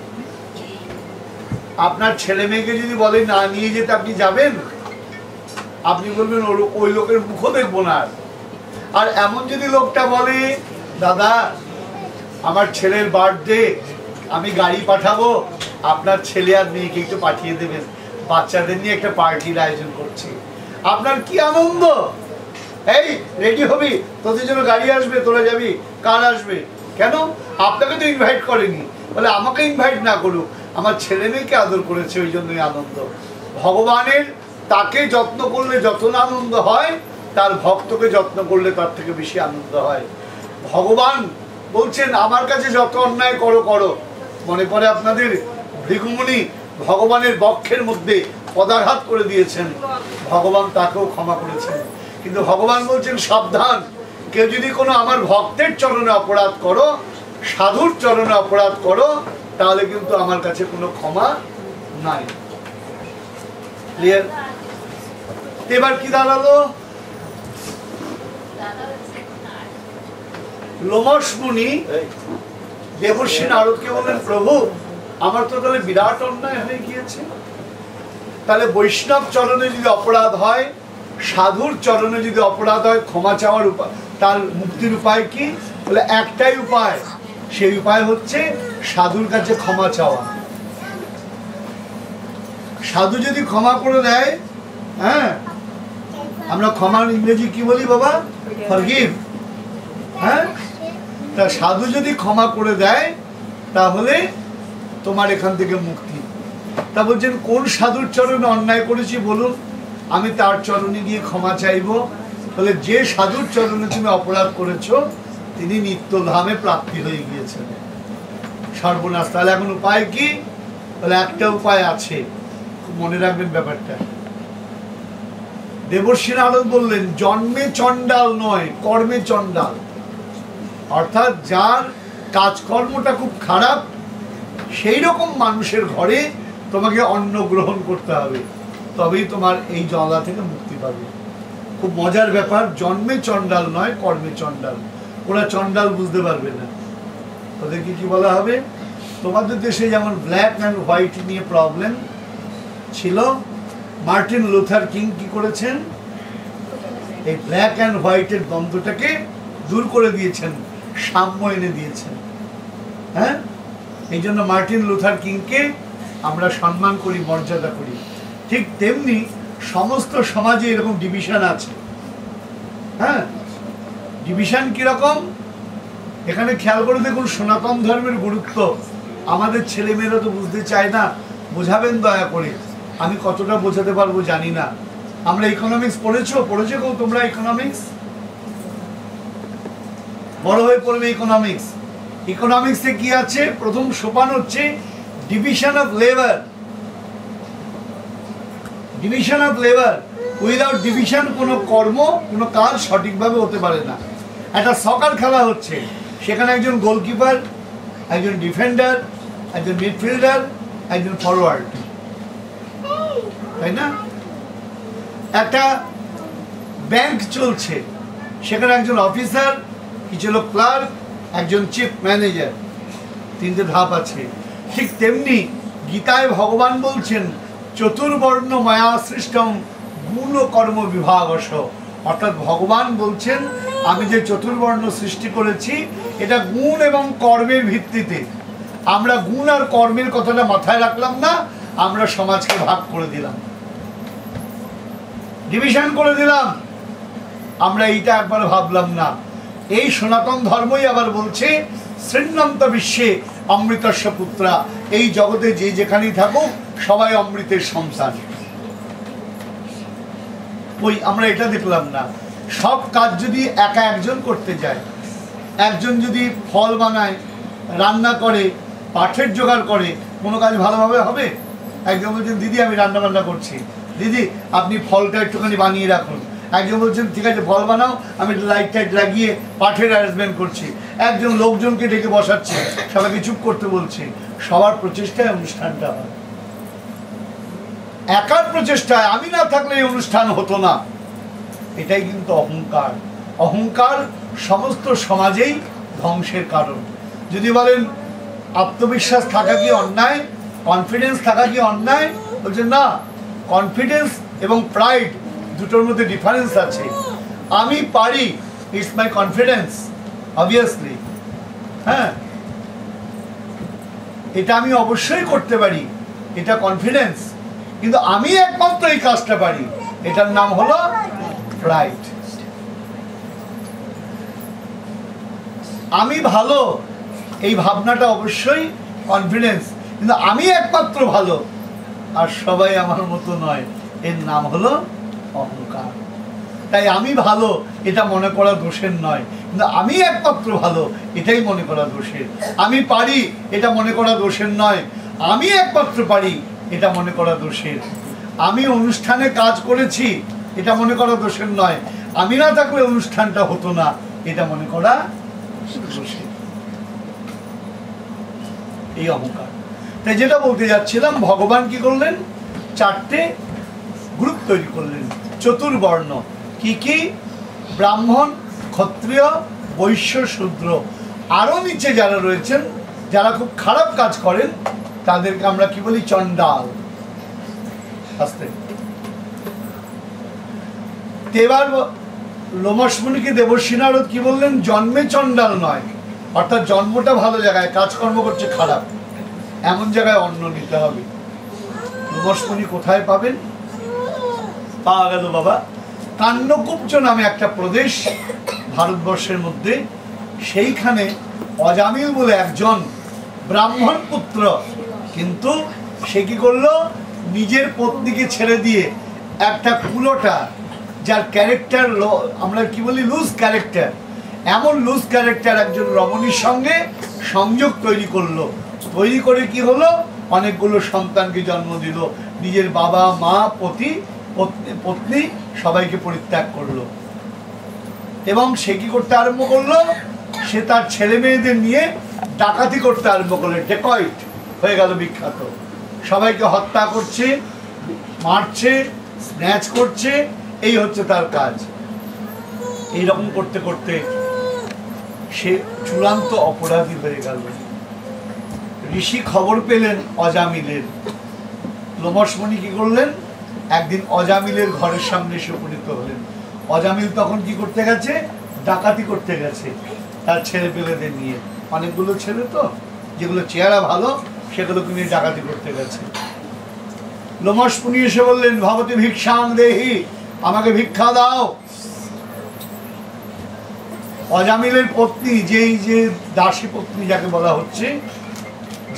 আপনার ছেলে মেয়েকে যদি বলেন না নিয়ে যেতে, আপনি যাবেন? আপনি বলবেন ওই লোকের মুখও দেখবো না। আর এমন যদি লোকটা বলে, দাদা আমার ছেলের বার্থডে, আমি গাড়ি পাঠাবো, আপনার ছেলে আর মেয়েকে একটু পাঠিয়ে দেবেন, বাচ্চাদের নিয়ে একটা পার্টির আয়োজন করছি, আপনার কি আনন্দ! এই রেডি হবি, তোদের জন্য গাড়ি আসবে, তোরা যাবি। কার আসবে? কেন? আপনাকে তো ইনভাইট করেনি। বলে আমাকে ইনভাইট না করুক, আমার ছেলে মেয়েকে আদর করেছে, ওই জন্যই আনন্দ। ভগবানের তাকে যত্ন করলে যত না আনন্দ হয়, তার ভক্তকে যত্ন করলে তার থেকে বেশি আনন্দ হয়। ভগবান বলছেন, আমার কাছে যত অন্যায় করো করো। মনে পড়ে আপনাদের ভৃগুমুনি ভগবানের বক্ষের মধ্যে পদাঘাত করে দিয়েছেন, ভগবান তাকেও ক্ষমা করেছেন। কিন্তু ভগবান বলছেন, সাবধান, কেউ যদি কোনো আমার ভক্তের চরণে অপরাধ করো, সাধুর চরণে অপরাধ করো, তাহলে কিন্তু আমার কাছে কোনো ক্ষমা নাই। ক্লিয়ার? এবার কি দাঁড়ালো? লোমশ মুনি দেবর্ষি নারদকে বললেন, প্রভু আমার তো তাহলে বিরাট অন্যায় হয়ে গিয়েছে, তাহলে বৈষ্ণব চরণে যদি অপরাধ হয়, সাধুর চরণে যদি অপরাধ হয়, ক্ষমা চাওয়ার উপায়, তার মুক্তির উপায় কি? বলে একটাই উপায়, সেই উপায় হচ্ছে সাধুর কাছে ক্ষমা চাওয়া। সাধু যদি ক্ষমা করে দেয়, হ্যাঁ, আমরা ক্ষমার ইংরেজি কি বলি বাবা? ফরগিভ। হ্যাঁ, তা সাধু যদি ক্ষমা করে দেয়, তাহলে তোমার এখান থেকে মুক্তি। তা বলছেন, কোন সাধুর চরণে অন্যায় করেছি বলুন, আমি তার চরণে গিয়ে ক্ষমা চাইব। বলে যে সাধুর চরণে তুমি অপরাধ করেছো, তিনি নিত্যধামে প্রাপ্তি হয়ে গিয়েছেন। সর্বনাশ। তাহলে এখন উপায় কি? বলে একটা উপায় আছে, মনে রাখবেন ব্যাপারটা। দেবর্ষি নারদ বললেন, জন্মে চণ্ডাল নয়, কর্মে চণ্ডাল। অর্থাৎ যার কাজকর্মটা খুব খারাপ, সেই রকম মানুষের ঘরে তোমাকে অন্ন গ্রহণ করতে হবে। তবেই তোমার এই জ্বালা থেকে মুক্তি পাবে। খুব মজার ব্যাপার, জন্মে চণ্ডাল নয়, কর্মে চণ্ডাল। ওরা চণ্ডাল বুঝতে পারবে না, ওদেরকে কি বলা হবে? তোমাদের দেশে যেমন ব্ল্যাক অ্যান্ড হোয়াইট নিয়ে প্রবলেম ছিল, মার্টিন লুথার কিং কি করেছেন? এই ব্ল্যাক অ্যান্ড হোয়াইটের দ্বন্দ্বটাকে দূর করে দিয়েছেন, সাম্য এনে দিয়েছেন। হ্যাঁ, এই জন্য মার্টিন লুথার কিংকে আমরা সম্মান করি, মর্যাদা করি। ঠিক তেমনি সমস্ত সমাজে এরকম ডিভিশন আছে। হ্যাঁ, ডিভিশন কিরকম? এখানে খেয়াল করে দেখুন সনাতন ধর্মের গুরুত্ব। আমাদের ছেলেমেয়েরা তো বুঝতে চায় না, বোঝাবেন দয়া করে। আমি কতটা বোঝাতে পারবো জানি না। আমরা ইকোনমিক্স পড়েছো কেউ তোমরা? ইকোনমিক্স বড় হয়ে পড়বে। ইকোনমিক্স, ইকোনমিক্সে কি আছে? প্রথম সোপান হচ্ছে division of labour. Division of labour, without division কোনো কর্ম, কোনো কাজ সঠিকভাবে হতে পারে না। একটা সকার খেলা হচ্ছে, সেখানে একজন গোলকিপার, একজন ডিফেন্ডার, একজন মিডফিল্ডার, একজন ফরওয়ার্ড, তাই না? একটা ব্যাংক চলছে, সেখানে একজন অফিসার, কিছু লোক ক্লার্ক, একজন চিফ ম্যানেজার, তিনটে ধাপ আছে। ঠিক তেমনি গীতায় ভগবান বলছেন চতুর্বর্ণ মায়া সৃষ্টম গুণ কর্ম বিভাগস। অর্থাৎ ভগবান বলছেন আমি যে চতুর্বর্ণ সৃষ্টি করেছি এটা গুণ এবং কর্মের ভিত্তিতে। আমরা গুণ আর কর্মের কথাটা মাথায় রাখলাম না, আমরা সমাজকে ভাগ করে দিলাম, ডিভিশন করে দিলাম। আমরা এইটা একবার ভাবলাম না। এই সনাতন ধর্মই আবার বলছে শ্রীনন্ত বিশ্বে অমৃতস্য পুত্রা, এই জগতে যে যেখানেই থাকুক সবাই অমৃতের সন্তান। ওই আমরা এটা দেখলাম না। সব কাজ যদি একা একজন করতে যায়, একজন যদি ফল বানায়, রান্না করে, পাঠের জোগাড় করে, কোনো কাজ ভালোভাবে হবে? একজন বলছেন দিদি আমি রান্না বান্না করছি, দিদি আপনি ফলটা একটুখানি বানিয়ে রাখুন। একজন বলছেন ঠিক আছে ফল বানাও, আমি লাইট টাইট লাগিয়ে পাঠের অ্যারেঞ্জমেন্ট করছি। একজন লোকজনকে ডেকে বসাচ্ছে, সবাইকে চুপ করতে বলছে। সবার প্রচেষ্টায় অনুষ্ঠানটা হয়, একার প্রচেষ্টায়। আমি না থাকলে এই অনুষ্ঠান হতো না। এটাই কিন্তু অহংকার। অহংকার সমস্ত সমাজেই ধ্বংসের কারণ। যদি বলেন আত্মবিশ্বাস থাকা কি অন্যায়, কনফিডেন্স থাকা কি অন্যায়? বলছেন না, কনফিডেন্স এবং প্রাইড দুটোর মধ্যে ডিফারেন্স আছে। আমি পারি, ইটস মাই কনফিডেন্স অবভিয়াসলি। হ্যাঁ, এটা আমি অবশ্যই করতে পারি, এটা কনফিডেন্স। কিন্তু আমি একমাত্র এই কাজটা পারি, এটার নাম হলো প্রাইড। আমি ভালো, এই ভাবনাটা অবশ্যই কনফিডেন্স। কিন্তু আমি একমাত্র ভালো আর সবাই আমার মতো নয়, এর নাম হলো অহংকার। তাই আমি ভালো এটা মনে করা দোষের নয়, কিন্তু আমি একমাত্র ভালো এটাই মনে করা দোষের। আমি পারি এটা মনে করা দোষের নয়, আমি একমাত্র পারি এটা মনে করা দোষের। আমি অনুষ্ঠানে কাজ করেছি এটা মনে করা দোষের নয়, আমি না থাকলে অনুষ্ঠানটা হতো না এটা মনে করা দোষের। এই অহংকার। তাই যেটা বলতে যাচ্ছিলাম, ভগবান কি করলেন? চারটে গ্রুপ তৈরি করলেন, চতুর্বর্ণ। কি কি? ব্রাহ্মণ, ক্ষত্রিয়, বৈশ্য, শূদ্র। আরো নিচে যারা রয়েছেন, যারা খুব খারাপ কাজ করেন, তাদেরকে আমরা কি বলি? চণ্ডাল। আস্তে এবার লোমসমুনিকে দেবর্ষি নারদ কি বললেন? জন্মে চণ্ডাল নয়, অর্থাৎ জন্মটা ভালো জায়গায়, কাজকর্ম করছে খারাপ, এমন জায়গায় অন্ন নিতে হবে। লোমসমুনি কোথায় পাবেন? পাওয়া গেল বাবা কান্যকুব্জ নামে একটা প্রদেশ ভারতবর্ষের মধ্যে। সেইখানে অজামিল বলে একজন ব্রাহ্মণ পুত্র, কিন্তু সে কি করলো? নিজের পত্নীকে ছেড়ে দিয়ে একটা কুলোটা, যার ক্যারেক্টার আমরা কি বলি? Loose character. এমন লুজ ক্যারেক্টার একজন রমণীর সঙ্গে সংযোগ তৈরি করলো। তৈরি করে কি হলো? অনেকগুলো সন্তানকে জন্ম দিল। নিজের বাবা মা পত্নী সবাইকে পরিত্যাগ করলো। এবং সে কি করতে আরম্ভ করলো? সে তার ছেলে মেয়েদের নিয়ে ডাকাতি করতে আরম্ভ করলো। ডেকয়েট হয়ে গেল বিখ্যাত। সবাইকে হত্যা করছে, মারছে, স্ন্যাচ করছে, এই হচ্ছে তার কাজ। এইরকম করতে করতে সে চূড়ান্ত অপরাধী হয়ে গেল। ঋষি খবর পেলেন অজামিলের। লোমশমণি কি করলেন, একদিন অজামিলের ঘরের সামনে এসে উপনীত হলেন। অজামিল তখন কি করতে গেছে, ডাকাতি করতে গেছে তার ছেলে পেলেদের নিয়ে। অনেকগুলো ছেলে তো, যেগুলো চেহারা ভালো সেগুলোকে নিয়ে ডাকাতি করতে গেছে। লোমশমণি এসে বললেন, ভবতী ভিক্ষাং দেহি, আমাকে ভিক্ষা দাও। অজামিলের পত্নী, যেই যে দাসী পত্নী যাকে বলা হচ্ছে,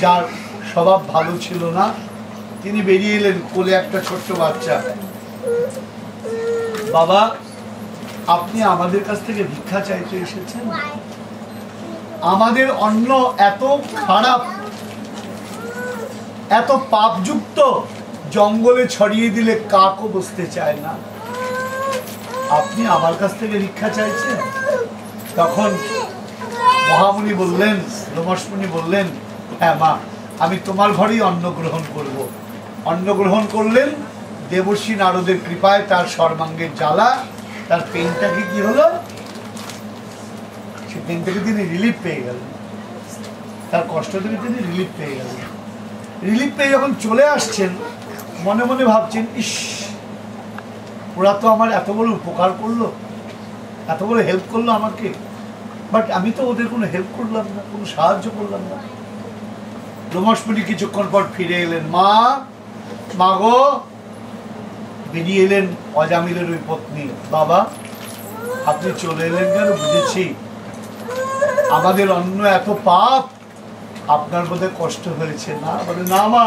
যার স্বভাব ভালো ছিল না, তিনি বেরিয়ে এলেন, কোলে একটা ছোট্ট বাচ্চা। বাবা, আপনি আমাদের কাছ থেকে ভিক্ষা চাইতে এসেছেন? আমাদের অন্ন এত খারাপ, এত পাপযুক্ত, জঙ্গলে ছড়িয়ে দিলে কাকও বসতে চায় না, আপনি আমার কাছ থেকে ভিক্ষা চাইছেন? তখন মহামুনি বললেন, লোমশমণি বললেন, হ্যাঁ মা, আমি তোমার ঘরেই অন্ন গ্রহণ করব। অন্ন গ্রহণ করলেন। দেবর্ষি নারদের কৃপায় তার সর্বাঙ্গের জ্বালা, তার পেনটাকে কি হলো, সে পেন থেকে তিনি রিলিফ পেয়ে গেলেন, তার কষ্ট থেকে তিনি রিলিফ পেয়ে গেলেন। রিলিফ পেয়ে যখন চলে আসছেন, মনে মনে ভাবছেন, ইস, ওরা তো আমার এত বড় উপকার করলো, এত বড় হেল্প করলো আমাকে, বাট আমি তো ওদের কোনো হেল্প করলাম না, কোনো সাহায্য করলাম না। লোমশমণি কিছুক্ষণ পর ফিরে এলেন। মা, মা গো। বেরিয়ে এলেন অজামিলের ওই পত্নী। বাবা, আপনি চলে এলেন কেন? বুঝেছি আমাদের অন্ন এত পাপ, আপনার বোধহয় কষ্ট হয়েছে না? বলে, না মা,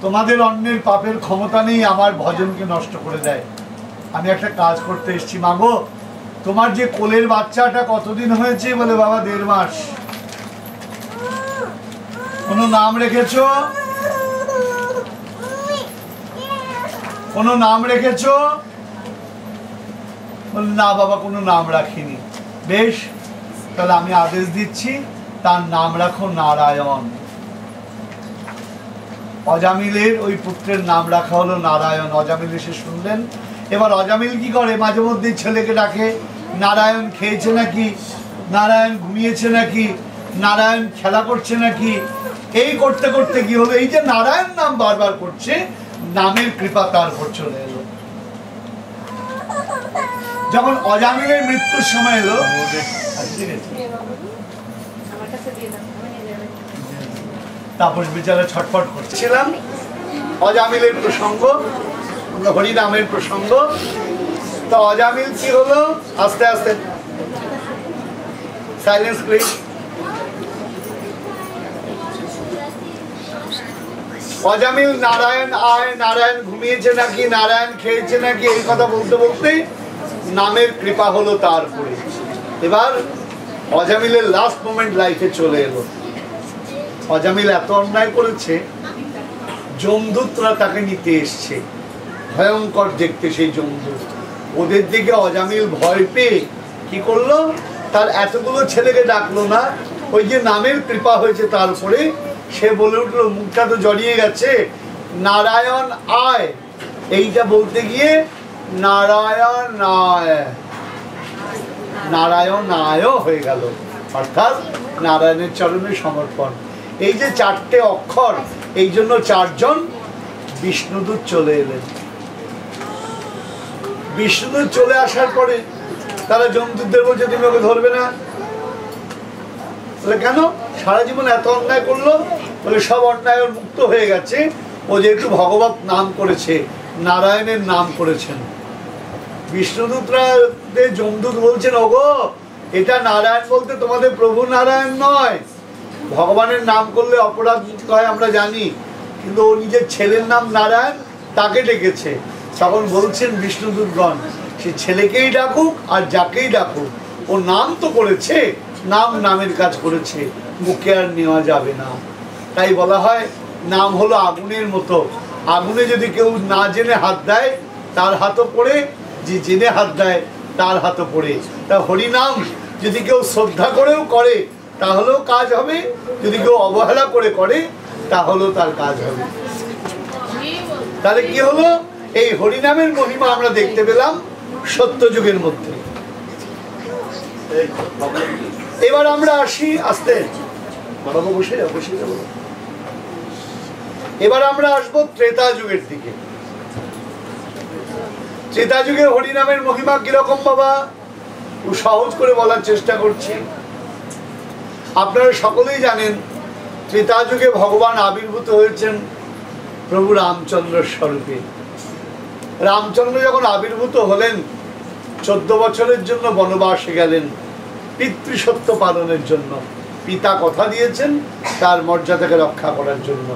তোমাদের অন্নের পাপের ক্ষমতা নেই আমার ভজনকে নষ্ট করে দেয়। আমি একটা কাজ করতে এসেছি। মা গো, তোমার যে কোলের বাচ্চাটা কতদিন হয়েছে? বলে, বাবা 1.5 মাস। কোনো নাম রেখেছ? কোনো নাম রেখেছ? বলে, না বাবা, কোনো নাম রাখিনি। বেশ, তাহলে আমি আদেশ দিচ্ছি, তার নাম রাখো নারায়ণ। অজামিলের ওই পুত্রের নাম রাখা হলো নারায়ণ। অজামিল এসে শুনলেন। এবার অজামিল কি করে, মাঝে মধ্যে ছেলেকে ডাকে, নারায়ণ খেয়েছে নাকি, নারায়ণ ঘুমিয়েছে নাকি, নারায়ণ খেলা করছে নাকি। এই করতে করতে কি হলো, এই যে নারায়ণ নাম বারবার করছে, নামের কৃপা তার উপর চলে এলো। যখন অজামিলের মৃত্যুর সময় এলো, তাপস বেচারা ছটফট করছিলাম। অজামিলের প্রসঙ্গ, হরিনামের প্রসঙ্গ। তো অজামিল কি হলো, আস্তে আস্তে সাইলেন্স প্লিজ। অজামিল নারায়ণ আয়, নারায়ণ ঘুমিয়েছে নাকি, নারায়ণ খেয়েছে নাকি, এই কথা বলতে বলতেই নামের কৃপা হলো তার উপরে। এবার অজামিলের লাস্ট মোমেন্ট লাইফে চলে এলো। অজামিল এত অন্যায় করেছে, যমদূতরা তাকে নিতে এসছে। ভয়ঙ্কর দেখতে সেই যমদূত। ওদের দিকে অজামিল ভয় পেয়ে কি করলো, তার এতগুলো ছেলেকে ডাকলো না, ওই যে নামের কৃপা হয়েছে তার উপরে, সে বলে উঠলো, মুখটা তো জড়িয়ে গেছে, নারায়ণ আয়। এইটা বলতে গিয়ে নারায়ণ আয়, নারায়ণ আয় হয়ে গেল, অর্থাৎ নারায়ণের চরণে সমর্পণ। এই যে 4টে অক্ষর, এই জন্য 4 জন বিষ্ণুদূত চলে এলেন। বিষ্ণুদূত চলে আসার পরে তারা যমদূতদের বলছে, তুমি ওকে ধরবে না? বলে, কেন? সারা জীবন এত অন্যায় করলো। বলে, সব অন্যায় মুক্ত হয়ে গেছে, ও যেহেতু ভগবত নাম করেছে, নারায়ণের নাম করেছেন। বিষ্ণুদূতরা যমদূত বলছেন, ওগো, এটা নারায়ণ বলতে তোমাদের প্রভু নারায়ণ নয়। ভগবানের নাম করলে অপরাধ হয় আমরা জানি, কিন্তু ও নিজের ছেলের নাম নারায়ণ, তাকে ডেকেছে। তখন বলছেন বিষ্ণুদূতগণ, সে ছেলেকেই ডাকুক আর যাকেই ডাকুক, ও নাম তো করেছে, নাম নামের কাজ করেছে, মুখে আর নেওয়া যাবে না। তাই বলা হয়, নাম হলো আগুনের মতো। আগুনে যদি কেউ না জেনে হাত দেয়, তার হাতও পড়ে, যে জেনে হাত দেয় তার হাতও পড়ে। তা হরিনাম যদি কেউ শ্রদ্ধা করেও করে, তাহলেও কাজ হবে, যদি কেউ অবহেলা করে করে, তাহলেও তার কাজ হবে। তাহলে কি হলো, এই হরিনামের মহিমা আমরা দেখতে পেলাম সত্যযুগের মধ্যে। এবার আমরা আসি আস্তে, এবার আমরা আসবো ত্রেতা যুগের দিকে। ত্রেতা যুগে হরিনামের মহিমা কিরকম বাবা, সহজ করে বলার চেষ্টা করছি। আপনারা সকলেই জানেন ত্রেতা যুগে ভগবান আবির্ভূত হয়েছেন প্রভু রামচন্দ্র স্বরূপে। রামচন্দ্র যখন আবির্ভূত হলেন 14 বছরের জন্য বনবাসে গেলেন পিতৃসত্য পালনের জন্য। পিতা কথা দিয়েছেন তার মর্যাদাকে রক্ষা করার জন্য।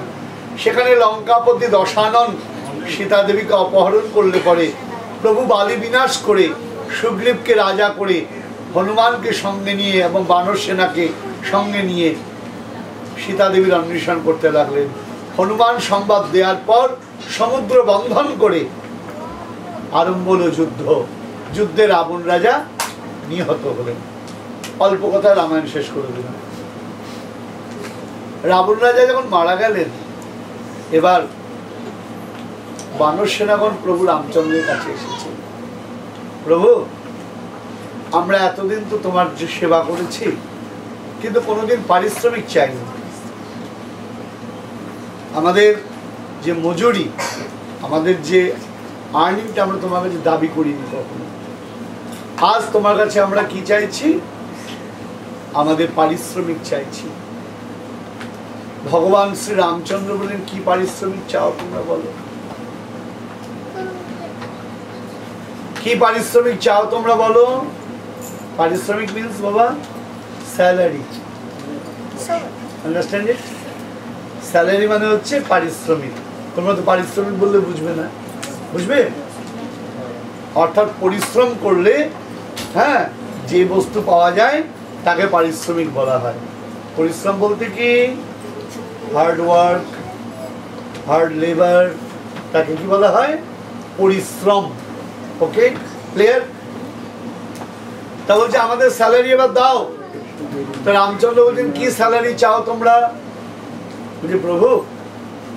সেখানে লঙ্কাপতি দশানন সীতা দেবীকে অপহরণ করলে পরে প্রভু বালি বিনাশ করে সুগ্রীবকে রাজা করে হনুমানকে সঙ্গে নিয়ে এবং বানর সেনাকে সঙ্গে নিয়ে সীতা দেবীর অন্বেষণ করতে লাগলেন। হনুমান সংবাদ দেওয়ার পর সমুদ্র বন্ধন করে আরম্ভ হল যুদ্ধ। যুদ্ধে রাবণ রাজা নিহত হলেন। অল্প কথা রামায়ণ শেষ করে দিলাম। রাবণ রাজা যখন মারা গেলেন, এবার বানর সেনাগণ প্রভু রামচন্দ্রের কাছে এসেছে। প্রভু, আমরা এতদিন তো তোমার যে সেবা করেছি, কিন্তু কোনোদিন পারিশ্রমিক চাইনি। আমাদের যে মজুরি, আমাদের যে আর্নিংটা আমরা তোমার কাছে দাবি করিনি কখনো। আজ তোমার কাছে আমরা কি চাইছি? আমাদের পারিশ্রমিক চাইছি। ভগবান শ্রী রামচন্দ্র বলেন, কি পারিশ্রমিক চাও তোমরা বলো? কি পারিশ্রমিক চাও তোমরা বলো? পারিশ্রমিক মিন্স বাবা স্যালারি। Understand it? স্যালারি মানে হচ্ছে পারিশ্রমিক। তোমরা তো পারিশ্রমিক বললে বুঝবে না, বুঝবে? অর্থাৎ পরিশ্রম করলে হ্যাঁ যে বস্তু পাওয়া যায় তাকে পারিশ্রমিক বলা হয়। পরিশ্রম বলতে কি? হার্ড ওয়ার্ক, হার্ড লেবার, তাকে কি বলা হয়? পরিশ্রম। ওকে, ক্লিয়ার? তা বলছে আমাদের স্যালারি এবার দাও। তো রামচন্দ্র বলছেন, কি স্যালারি চাও তোমরা? বলছে, প্রভু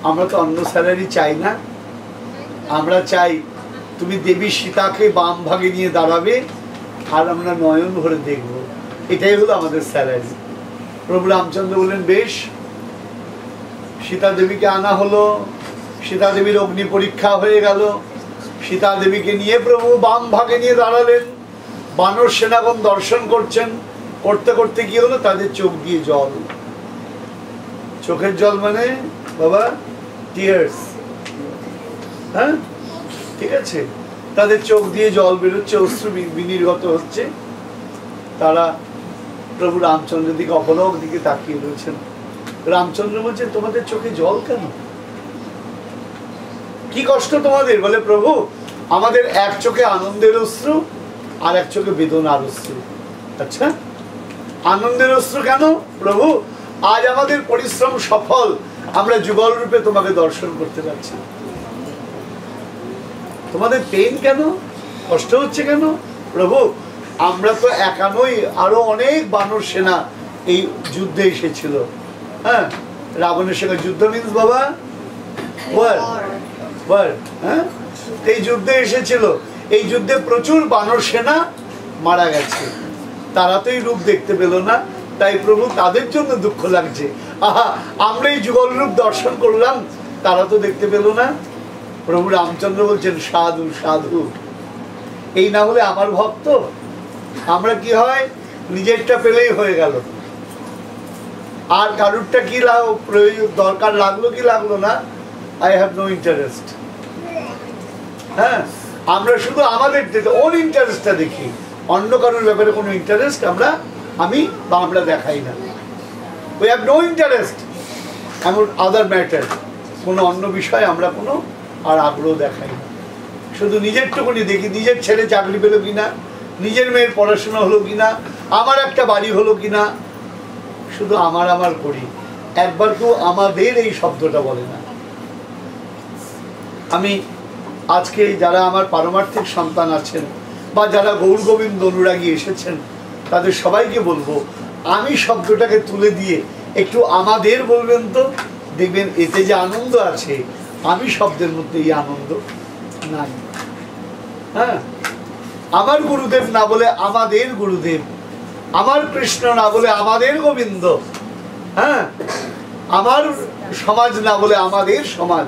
আমরা তো অন্য স্যালারি চাই না, আমরা চাই তুমি দেবী সীতাকে বাম ভাগে নিয়ে দাঁড়াবে আর আমরা নয়ন ভরে দেখব, এটাই হলো আমাদের স্যালারি। প্রভু রামচন্দ্র বললেন, বেশ। সীতা দেবীকে আনা হলো। সীতা দেবীর অগ্নি পরীক্ষা হয়ে গেল। সীতা দেবীকে নিয়ে প্রভু বাম ভাগে নিয়ে দাঁড়ালেন। বানর সেনাগণ দর্শন করছেন। করতে করতে কি হলো? তাদের চোখ দিয়ে জল। চোখের জল মানে বাবা টিয়ার্স। হ্যাঁ, ঠিক আছে? তাদের চোখ দিয়ে জল বেরোচ্ছে, অশ্রু বিনির্গত হচ্ছে। তারা প্রভু রামচন্দ্রের দিকে অপলক দিকে তাকিয়ে রয়েছেন। রামচন্দ্র বলছেন, তোমাদের চোখে জল কেন? কি কষ্ট তোমাদের? বলে, প্রভু আমাদের এক চোখে আনন্দের অশ্রু আর এক চোখে বেদনার অশ্রু। আচ্ছা, আনন্দের অশ্রু কেন? প্রভু আজ আমাদের পরিশ্রম সফল, আমরা যুগল রূপে তোমাকে দর্শন করতে পারছি। তোমাদের পেইন কেন? কষ্ট হচ্ছে কেন? প্রভু আমরা তো একা নই, আরো অনেক বানর সেনা এই যুদ্ধে এসেছিল। হ্যাঁ, রাবণের সঙ্গে যুদ্ধ মিন্স বাবা ওয়ার। হ্যাঁ, এই যুদ্ধে এসেছিল। এই যুদ্ধে প্রচুর বানর সেনা মারা গেছে। তারা তো এই রূপ দেখতে পেল না, তাই প্রভু তাদের জন্য দুঃখ লাগছে। আহা, আমরা এই যুগল রূপ দর্শন করলাম, তারা তো দেখতে পেল না। প্রভু রামচন্দ্র বলছেন, সাধু সাধু, এই না হলে আমার ভক্ত। আমরা কি হয়, নিজেরটা পেলেই হয়ে গেল, আর কারুরটা কি প্রয়োজন দরকার লাগলো কি লাগলো না, আই হ্যাভ নো ইন্টারেস্ট। হ্যাঁ, আমরা শুধু আমাদের ওন ইন্টারেস্টটা দেখি, অন্য কারোর ব্যাপারে কোনো ইন্টারেস্ট আমরা দেখাই না। উই হ্যাভ নো ইন্টারেস্ট এমন আদার ম্যাটার, কোনো অন্য বিষয়ে আমরা কোনো আর আগ্রহ দেখাই না। শুধু নিজেরটুকুনি দেখি, নিজের ছেলে চাকরি পেলো কিনা, নিজের মেয়ের পড়াশোনা হলো কিনা, আমার একটা বাড়ি হলো কিনা, শুধু আমার করি। একবার কেউ আমাদের এই শব্দটা বলে না। আমি আজকে যারা আমার পারমার্থিক সন্তান আছেন বা যারা গৌর গোবিন্দ অনুরাগী এসেছেন, তাদের সবাইকে বলবো, আমি শব্দটাকে তুলে দিয়ে একটু আমাদের বলবেন তো, দেখবেন এতে যে আনন্দ আছে, আমি শব্দের মধ্যে এই আনন্দ নাই। হ্যাঁ, আমার গুরুদেব না বলে আমাদের গুরুদেব, আমার কৃষ্ণ না বলে আমাদের গোবিন্দ, হ্যাঁ, আমার সমাজ না বলে আমাদের সমাজ।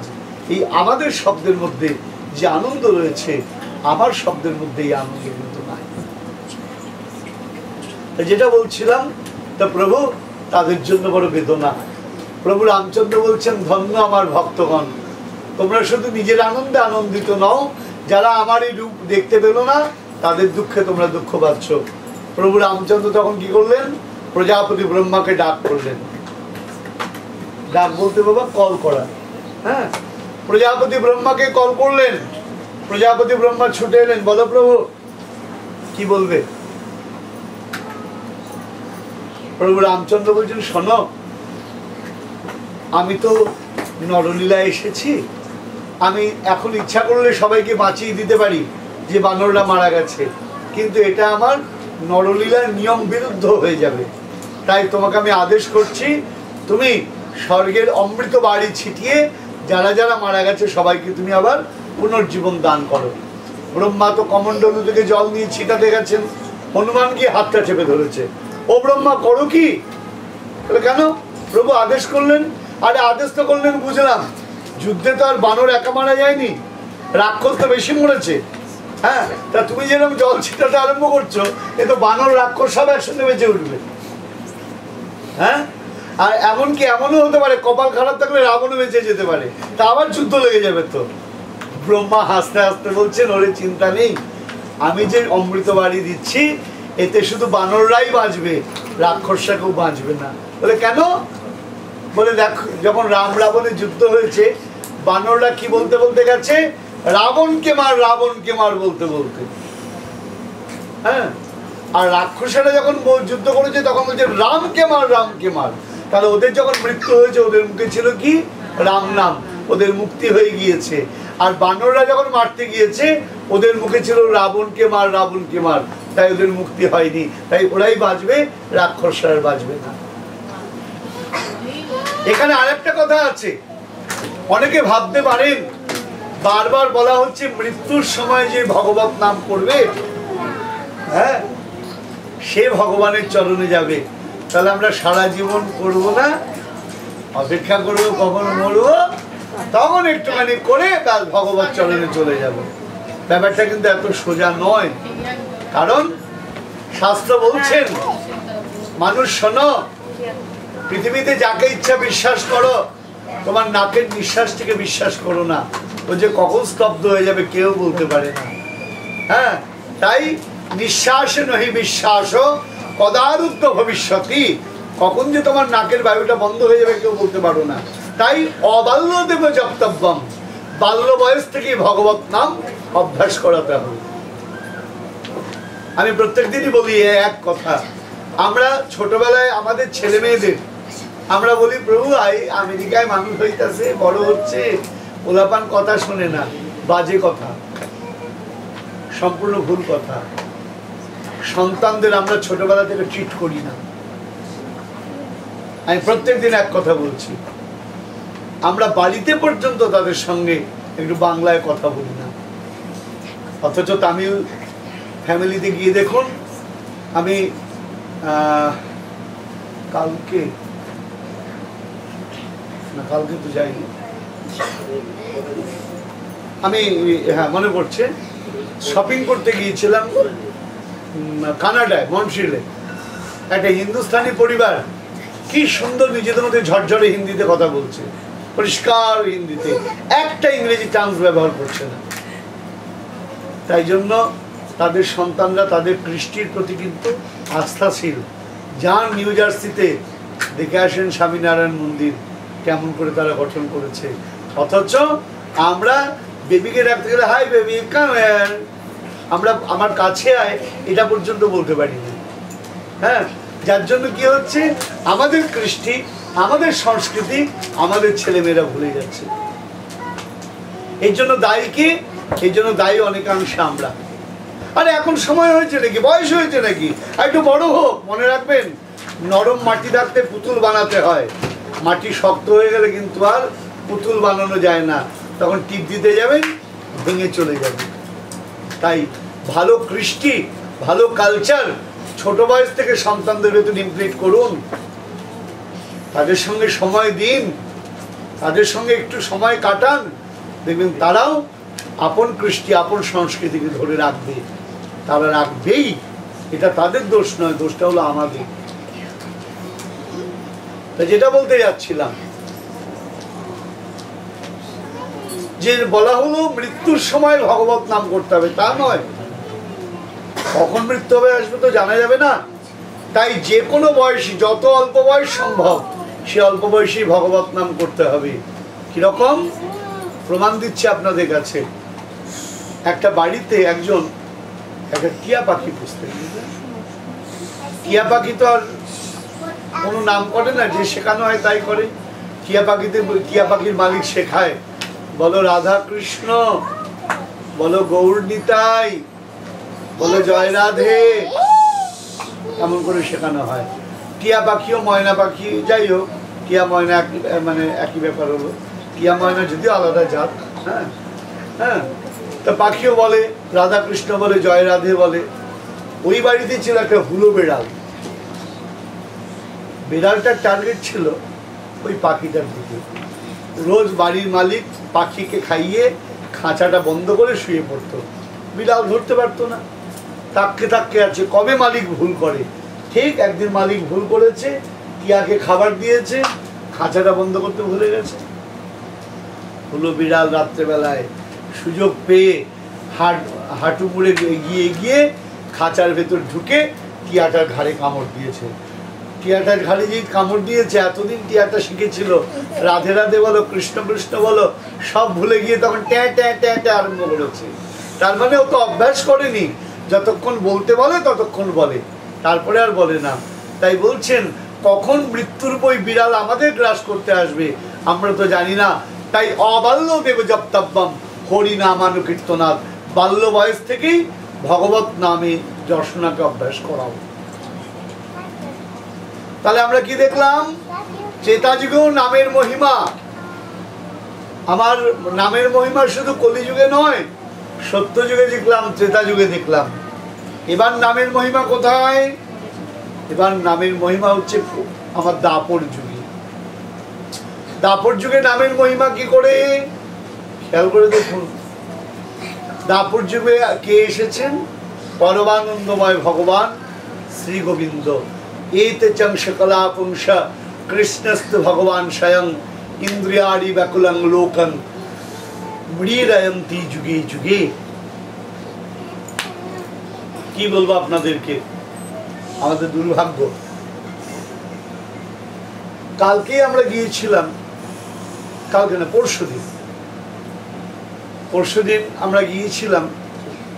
এই আমাদের শব্দের মধ্যে যে আনন্দ রয়েছে, আমার শব্দের মধ্যে এই আনন্দ কিন্তু নাই। যেটা বলছিলাম, তা প্রভু তাদের জন্য বড় বেদনা। প্রভু রামচন্দ্র বলছেন, ধন্য আমার ভক্তগণ, তোমরা শুধু নিজের আনন্দে আনন্দিত নও, যারা আমার এই রূপ দেখতে পেল না তাদের দুঃখে তোমরা দুঃখ পাচ্ছ। প্রভু রামচন্দ্র তখন কি করলেন? প্রজাপতি ব্রহ্মাকে ডাক করলেন। ডাক বলতে বাবা কল করা। হ্যাঁ, প্রজাপতি ব্রহ্মাকে কল করলেন। প্রজাপতি ব্রহ্মা ছুটে এলেন। বলো প্রভু কি বলবে? প্রভু রামচন্দ্র বলছেন, শোনো, আমি তো নরলীলায় এসেছি, আমি এখন ইচ্ছা করলে সবাইকে বাঁচিয়ে দিতে পারি যে বানররা মারা গেছে, কিন্তু এটা আমার নরলীলার নিয়ম বিরুদ্ধ হয়ে যাবে। তাই তোমাকে আমি আদেশ করছি, তুমি স্বর্গের অমৃত বাড়ি ছিটিয়ে যারা যারা মারা গেছে সবাইকে তুমি আবার পুনর্জীবন দান করো। ব্রহ্মা তো কমণ্ডলু থেকে জল নিয়ে ছিটাতে গেছেন, হনুমান গিয়ে হাতটা চেপে ধরেছে। ও ব্রহ্মা, করো কি? কেন? প্রভু আদেশ করলেন। আরে আদেশ তো করলেন বুঝলাম, যুদ্ধে তো আর বানর একা মারা যায়নি, রাক্ষস তো বেশি মরেছে। হ্যাঁ, তা তুমি যেরকম জল ছিটাতে আরম্ভ করছো, এ তো বানর রাক্ষস সব একসঙ্গে বেঁচে উঠবে। হ্যাঁ, আর এমনকি এমনও হতে পারে কপাল খারাপ থাকলে রাবণও বেঁচে যেতে পারে, তা আবার যুদ্ধ লেগে যাবে তো। ব্রহ্মা হাসতে হাসতে বলছেন, ওরে চিন্তা নেই, আমি যে অমৃত বাড়ি দিচ্ছি এতে শুধু বানররাই বাঁচবে, রাক্ষসরা কেউ বাঁচবে না। বলে কেন? বলে দেখ, যখন রাম রাবণের যুদ্ধ হয়েছে, বানররা কি বলতে বলতে গেছে? রাবণকে মার, রাবণকে মার বলতে বলতে। হ্যাঁ, আর রাক্ষসেরা যখন যুদ্ধ করেছে তখন বলছে রামকে মার, রামকে মার। তাহলে ওদের যখন মৃত্যু হয়েছে ওদের মুখে ছিল কি? রাম নাম, ওদের মুক্তি হয়ে গিয়েছে। আর বানররা যখন মারতে গিয়েছে ওদের মুখে ছিল রাবণকে মার, রাবণকে মার, তাই ওদের মুক্তি হয়নি। তাই ওরাই বাঁচবে, রাক্ষসরা বাঁচবে না। এখানে আরেকটা কথা আছে, অনেকে ভাবতে পারেন বারবার বলা হচ্ছে মৃত্যুর সময় যে ভগবত নাম করবে, হ্যাঁ, সে ভগবানের চরণে যাবে। তাহলে আমরা সারা জীবন করব না, অপেক্ষা করবো কখন মরবো, তখন একটুখানি করে তার ভগবত চরণে চলে যাব। ব্যাপারটা কিন্তু এত সোজা নয়। কারণ শাস্ত্র বলছেন, মানুষ শোনো, পৃথিবীতে যাকে ইচ্ছা বিশ্বাস করো, তোমার নাকের নিঃশ্বাসটিকে বিশ্বাস করো না। ও যে কখন স্তব্ধ হয়ে যাবে কেউ বলতে পারে না। হ্যাঁ, তাই নিঃশ্বাস নহি বিশ্বাস কদারুদ্ধ ভবিষ্যতি, কখন যে তোমার নাকের বায়ুটা বন্ধ হয়ে যাবে কেউ বলতে পারো না। তাই অবাল্য দেব জপ্তব্যম, বাল্য বয়স থেকে ভগবত নাম অভ্যাস করাতে হবে। আমি প্রত্যেক দিনই বলি এক কথা, আমরা ছোটবেলায় আমাদের ছেলে মেয়েদের আমরা বলি, প্রভু আমেরিকায় মানুষ হইতেছে, বড় হচ্ছে, ওলাপান কথা শোনে না, বাজে কথা, সম্পূর্ণ ভুল কথা। সন্তানদের আমরা ছোটবেলা থেকে ট্রিট করি না। আমি প্রত্যেক দিন এক কথা বলছি, আমরা বাড়িতে পর্যন্ত তাদের সঙ্গে একটু বাংলায় কথা বলি না। অথচ তামিল ফ্যামিলিতে গিয়ে দেখুন, আমি কালকে তো যাইনি, আমি হ্যাঁ মনে পড়ছে, শপিং করতে গিয়েছিলাম কানাডায়, মন্ট্রিলে। একটা হিন্দুস্তানি পরিবার কি সুন্দর নিজেদের মধ্যে ঝরঝরে হিন্দিতে কথা বলছে, পরিষ্কার হিন্দিতে, একটা ইংরেজি টার্মস ব্যবহার করছে না। তাই জন্য তাদের সন্তানরা তাদের কৃষ্টির প্রতি কিন্তু আস্থাশীল। যান নিউ জার্সিতে, দেখে আসেন স্বামীনারায়ণ মন্দির কেমন করে তারা গঠন করেছে। অথচ আমরা বেবিকে ডাকতে গেলে হাই বেবি কাম হিয়ার, আমরা আমার কাছে আয় এটা পর্যন্ত বলতে পারি না। হ্যাঁ, যার জন্য কি হচ্ছে, আমাদের কৃষ্টি, আমাদের সংস্কৃতি আমাদের ছেলেমেয়েরা ভুলে যাচ্ছে। এই জন্য দায়ী কি? এই জন্য দায়ী অনেকাংশে আমরা। আরে এখন সময় হয়েছে নাকি, বয়স হয়েছে নাকি, আর একটু বড় হোক। মনে রাখবেন, নরম মাটি থাকতে পুতুল বানাতে হয়, মাটি শক্ত হয়ে গেলে কিন্তু আর পুতুল বানানো যায় না। তখন টিপ দিতে যাবেন, ভেঙে চলে যাবে। তাই ভালো কৃষ্টি, ভালো কালচার ছোট বয়স থেকে সন্তানদের ভেতর ইমপ্লিট করুন, তাদের সঙ্গে সময় দিন, তাদের সঙ্গে একটু সময় কাটান, দেখবেন তারাও আপন কৃষ্টি আপন সংস্কৃতিকে ধরে রাখবে। তারা রাখবেই, এটা তাদের দোষ নয়, দোষটা হলো আমাদের। তা যেটা বলতে যাচ্ছিলাম, যে বলা হলো মৃত্যুর সময় ভগবত নাম করতে হবে, তা নয়। কখন মৃত্যু হবে আসবে তো জানা যাবে না। তাই যে কোনো বয়সী, যত অল্প বয়স সম্ভব সে অল্প বয়সী ভগবত নাম করতে হবে। কিরকম প্রমাণ দিচ্ছে আপনাদের কাছে। একটা বাড়িতে একজন একটা টিয়া পাখি পুষতে, টিয়া পাখি তো আর কোনো নাম করে না, যে শেখানো হয় তাই করে। টিয়া পাখিতে, টিয়া পাখির মালিক শেখায়, বলো রাধা কৃষ্ণ, বলো গৌর নিতাই, বলো জয় রাধে, এমন করে শেখানো হয়। টিয়া পাখিও ময়না পাখি, যাই হোক, টিয়া ময়না মানে একই ব্যাপার হলো। টিয়া ময়না যদিও আলাদা জাত, হ্যাঁ হ্যাঁ, তা পাখিও বলে রাধা কৃষ্ণ বলে, জয় রাধে বলে। ওই বাড়িতে ছিল একটা হুলো বেড়াল। বেড়ালটার টার্গেট ছিল ওই পাখিটার দিকে। রোজ বাড়ির মালিক পাখিকে খাইয়ে খাঁচাটা বন্ধ করে শুয়ে পড়তো। বিড়াল ধরতে পারতো না, তাককে তাককে আছে কবে মালিক ভুল করে। ঠিক একদিন মালিক ভুল করেছে, টিয়াকে খাবার দিয়েছে, খাঁচাটা বন্ধ করতে ভুলে গেছে। হলো বিড়াল রাত্রেবেলায় সুযোগ পেয়ে হাঁটু মুড়ে এগিয়ে গিয়ে খাঁচার ভেতর ঢুকে টিয়াটার ঘাড়ে কামড় দিয়েছে। টিয়াটার ঘাড়ে যে কামড় দিয়েছে, এতদিন টিয়াটা শিখেছিল রাধে রাধে বলো, কৃষ্ণ কৃষ্ণ বলো, সব ভুলে গিয়ে তখন ট্যাঁ ট্যাঁ ট্যাঁ ট্যাঁ আরম্ভ করেছে। তার মানে ও তো অভ্যাস করেনি, যতক্ষণ বলতে বলে ততক্ষণ বলে, তারপরে আর বলে না। তাই বলছেন কখন মৃত্যুর বই বিড়াল আমাদের গ্রাস করতে আসবে আমরা তো জানি না। তাই অবাল্য দেব জপ্তাব্যম হরি নামানুকীর্তনাথ, বাল্য বয়স থেকেই ভগবত নামে দর্শনাকে অভ্যাস করাও। তাহলে আমরা কি দেখলাম? ত্রেতাযুগেও নামের মহিমা। আমার নামের মহিমা শুধু কলিযুগে নয়, সত্যযুগে দেখলাম, ত্রেতাযুগে দেখলাম। এবার নামের মহিমা কোথায়? এবার নামের মহিমা হচ্ছে আমার দাপর যুগে। দাপর যুগে নামের মহিমা কি করে খেয়াল করে দেখুন। দাপর যুগে কে এসেছেন? পরমানন্দময় ভগবান শ্রী গোবিন্দ। এতে চংশ কলা পুংস কৃষ্ণস্তু ভগবান স্বয়ং ইন্দ্রিয়াড়ি ব্যাকুলং লোকং মৃরয়ন্তি যুগে যুগে। কি বলবো আপনাদেরকে, আমাদের দুর্ভাগ্য। কালকে আমরা গিয়েছিলাম, কালকে না পরশুদিন আমরা গিয়েছিলাম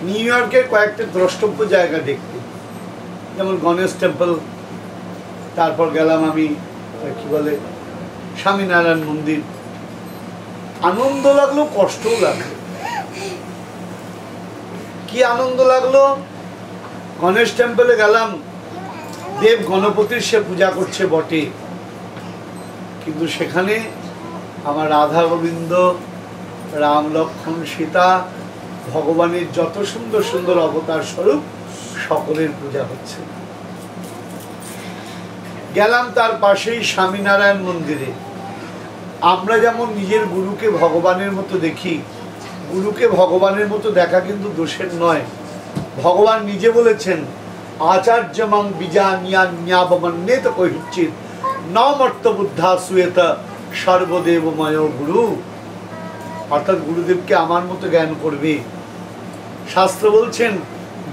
নিউ ইয়র্কের কয়েকটা দ্রষ্টব্য জায়গা দেখতে, যেমন গণেশ টেম্পল, তারপর গেলাম আমি কি বলে স্বামীনারায়ণ মন্দির। আনন্দ লাগলো, কষ্টও লাগলো। কি আনন্দ লাগলো, গণেশ টেম্পলে গেলাম, দেব গণপতির সে পূজা করছে বটে, কিন্তু সেখানে আমার রাধা গোবিন্দ, রাম লক্ষ্মণ সীতা, ভগবানের যত সুন্দর সুন্দর অবতার স্বরূপ সকলের পূজা হচ্ছে। গেলাম তার পাশেই স্বামীনারায়ণ মন্দিরে। আমরা যেমন নিজের গুরুকে ভগবানের মতো দেখি, গুরুকে ভগবানের মতো দেখা কিন্তু দোষের নয়। ভগবান নিজে বলেছেন আচার্যমং বিজান্যান্যাবমন্যেত কৈচিৎ নমর্ত বুদ্ধা সুয়েত সর্বদেবময় গুরু। অর্থাৎ গুরুদেবকে আমার মতো জ্ঞান করবে। শাস্ত্র বলছেন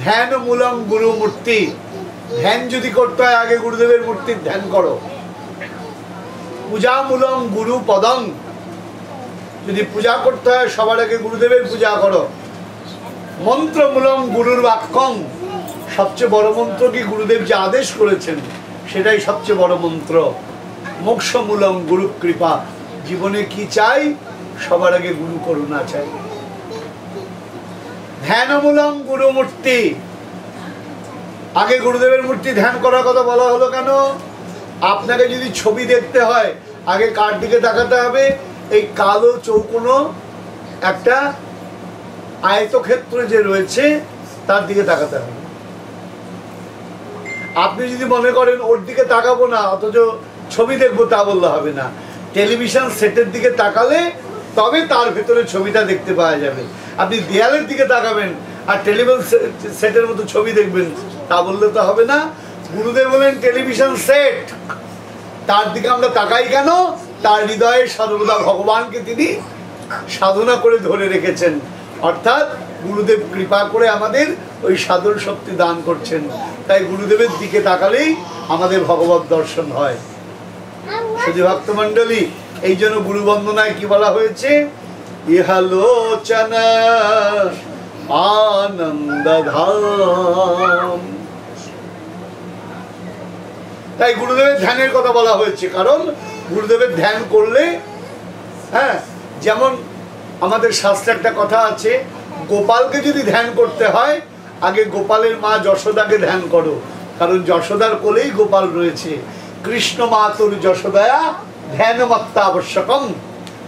ধ্যান মূলং গুরু মূর্তি। ধ্যান যদি করতে হয় আগে গুরুদেবের মূর্তির ধ্যান করো। পূজা মূলং গুরু পদং, যদি পূজা করতে হয় সবার আগে গুরুদেবের পূজা করো। মন্ত্র মূলং গুরুর বাক্যং, সবচেয়ে বড় মন্ত্র কি গুরুদেব যে আদেশ করেছেন সেটাই সবচেয়ে বড় মন্ত্র। মোক্ষ মূলং গুরু কৃপা, জীবনে কি চাই সবার আগে গুরু করুণা চাই। ধ্যান মূলং গুরু মূর্তি, আগে গুরুদেবের মূর্তি ধ্যান করার কথা বলা হলো কেন? আপনাকে যদি ছবি দেখতে হয় আগে কার দিকে তাকাতে হবে? এই কালো চৌকোনো একটা আয়তক্ষেত্র যে রয়েছে তার দিকে তাকাতে হবে। আপনি যদি মনে করেন ওর দিকে তাকাবো না অথচ ছবি দেখবো, তা বললে হবে না। টেলিভিশন সেটের দিকে তাকালে তবে তার ভেতরে ছবিটা দেখতে পাওয়া যাবে। আপনি দেয়ালের দিকে তাকাবেন আর টেলিভিশন সেটের মতো ছবি দেখবেন, তা বললে তো হবে না। গুরুদেব বলেন টেলিভিশন সেট, তার দিকে আমরা তাকাই কেন? তার হৃদয়ে সর্বদা ভগবানকে তিনি সাধনা করে ধরে রেখেছেন, অর্থাৎ গুরুদেব কৃপা করে আমাদের ওই সাধন শক্তি দান করছেন। তাই গুরুদেবের দিকে তাকালেই আমাদের ভগবত দর্শন হয়। শুধু ভক্তমণ্ডলী, এই জন্য গুরু বন্দনায় কি বলা হয়েছে? ইহালোচনা আনন্দধাম। তাই গুরুদেবের ধ্যানের কথা বলা হয়েছে, কারণ গুরুদেবের ধ্যান করলে, হ্যাঁ, যেমন আমাদের শাস্ত্রে একটা কথা আছে, গোপালকে যদি ধ্যান করতে হয় আগে গোপালের মা যশোদাকে ধ্যান করো, কারণ যশোদার কোলেই গোপাল রয়েছে। কৃষ্ণ মাতুর যশোদয়া ধ্যানমত্তা আবশ্যকম।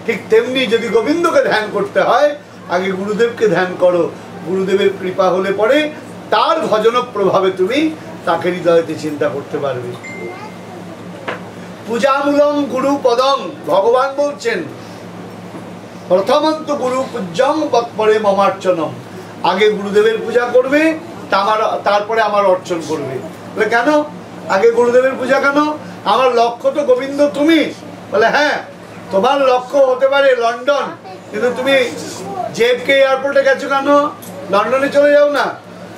ঠিক তেমনি যদি গোবিন্দকে ধ্যান করতে হয় আগে গুরুদেবকে ধ্যান করো। গুরুদেবের কৃপা হলে পরে তার ভজন প্রভাবে তুমি তাকে হৃদয়তে চিন্তা করতে পারবে। পূজামূলম গুরু পদং, ভগবান বলছেন প্রথমন্ত গুরু পূজ্যং তৎপরে মমার্চনম। আগে গুরুদেবের পূজা করবে, তারপরে আমার অর্চন করবে। বলে কেন আগে গুরুদেবের পূজা কেন? আমার লক্ষ্য তো গোবিন্দ তুমি। বলে হ্যাঁ, তোমার লক্ষ্য হতে পারে লন্ডন, কিন্তু তুমি জেএফকে এয়ারপোর্টে গেছো কেন? লন্ডনে চলে যাও না।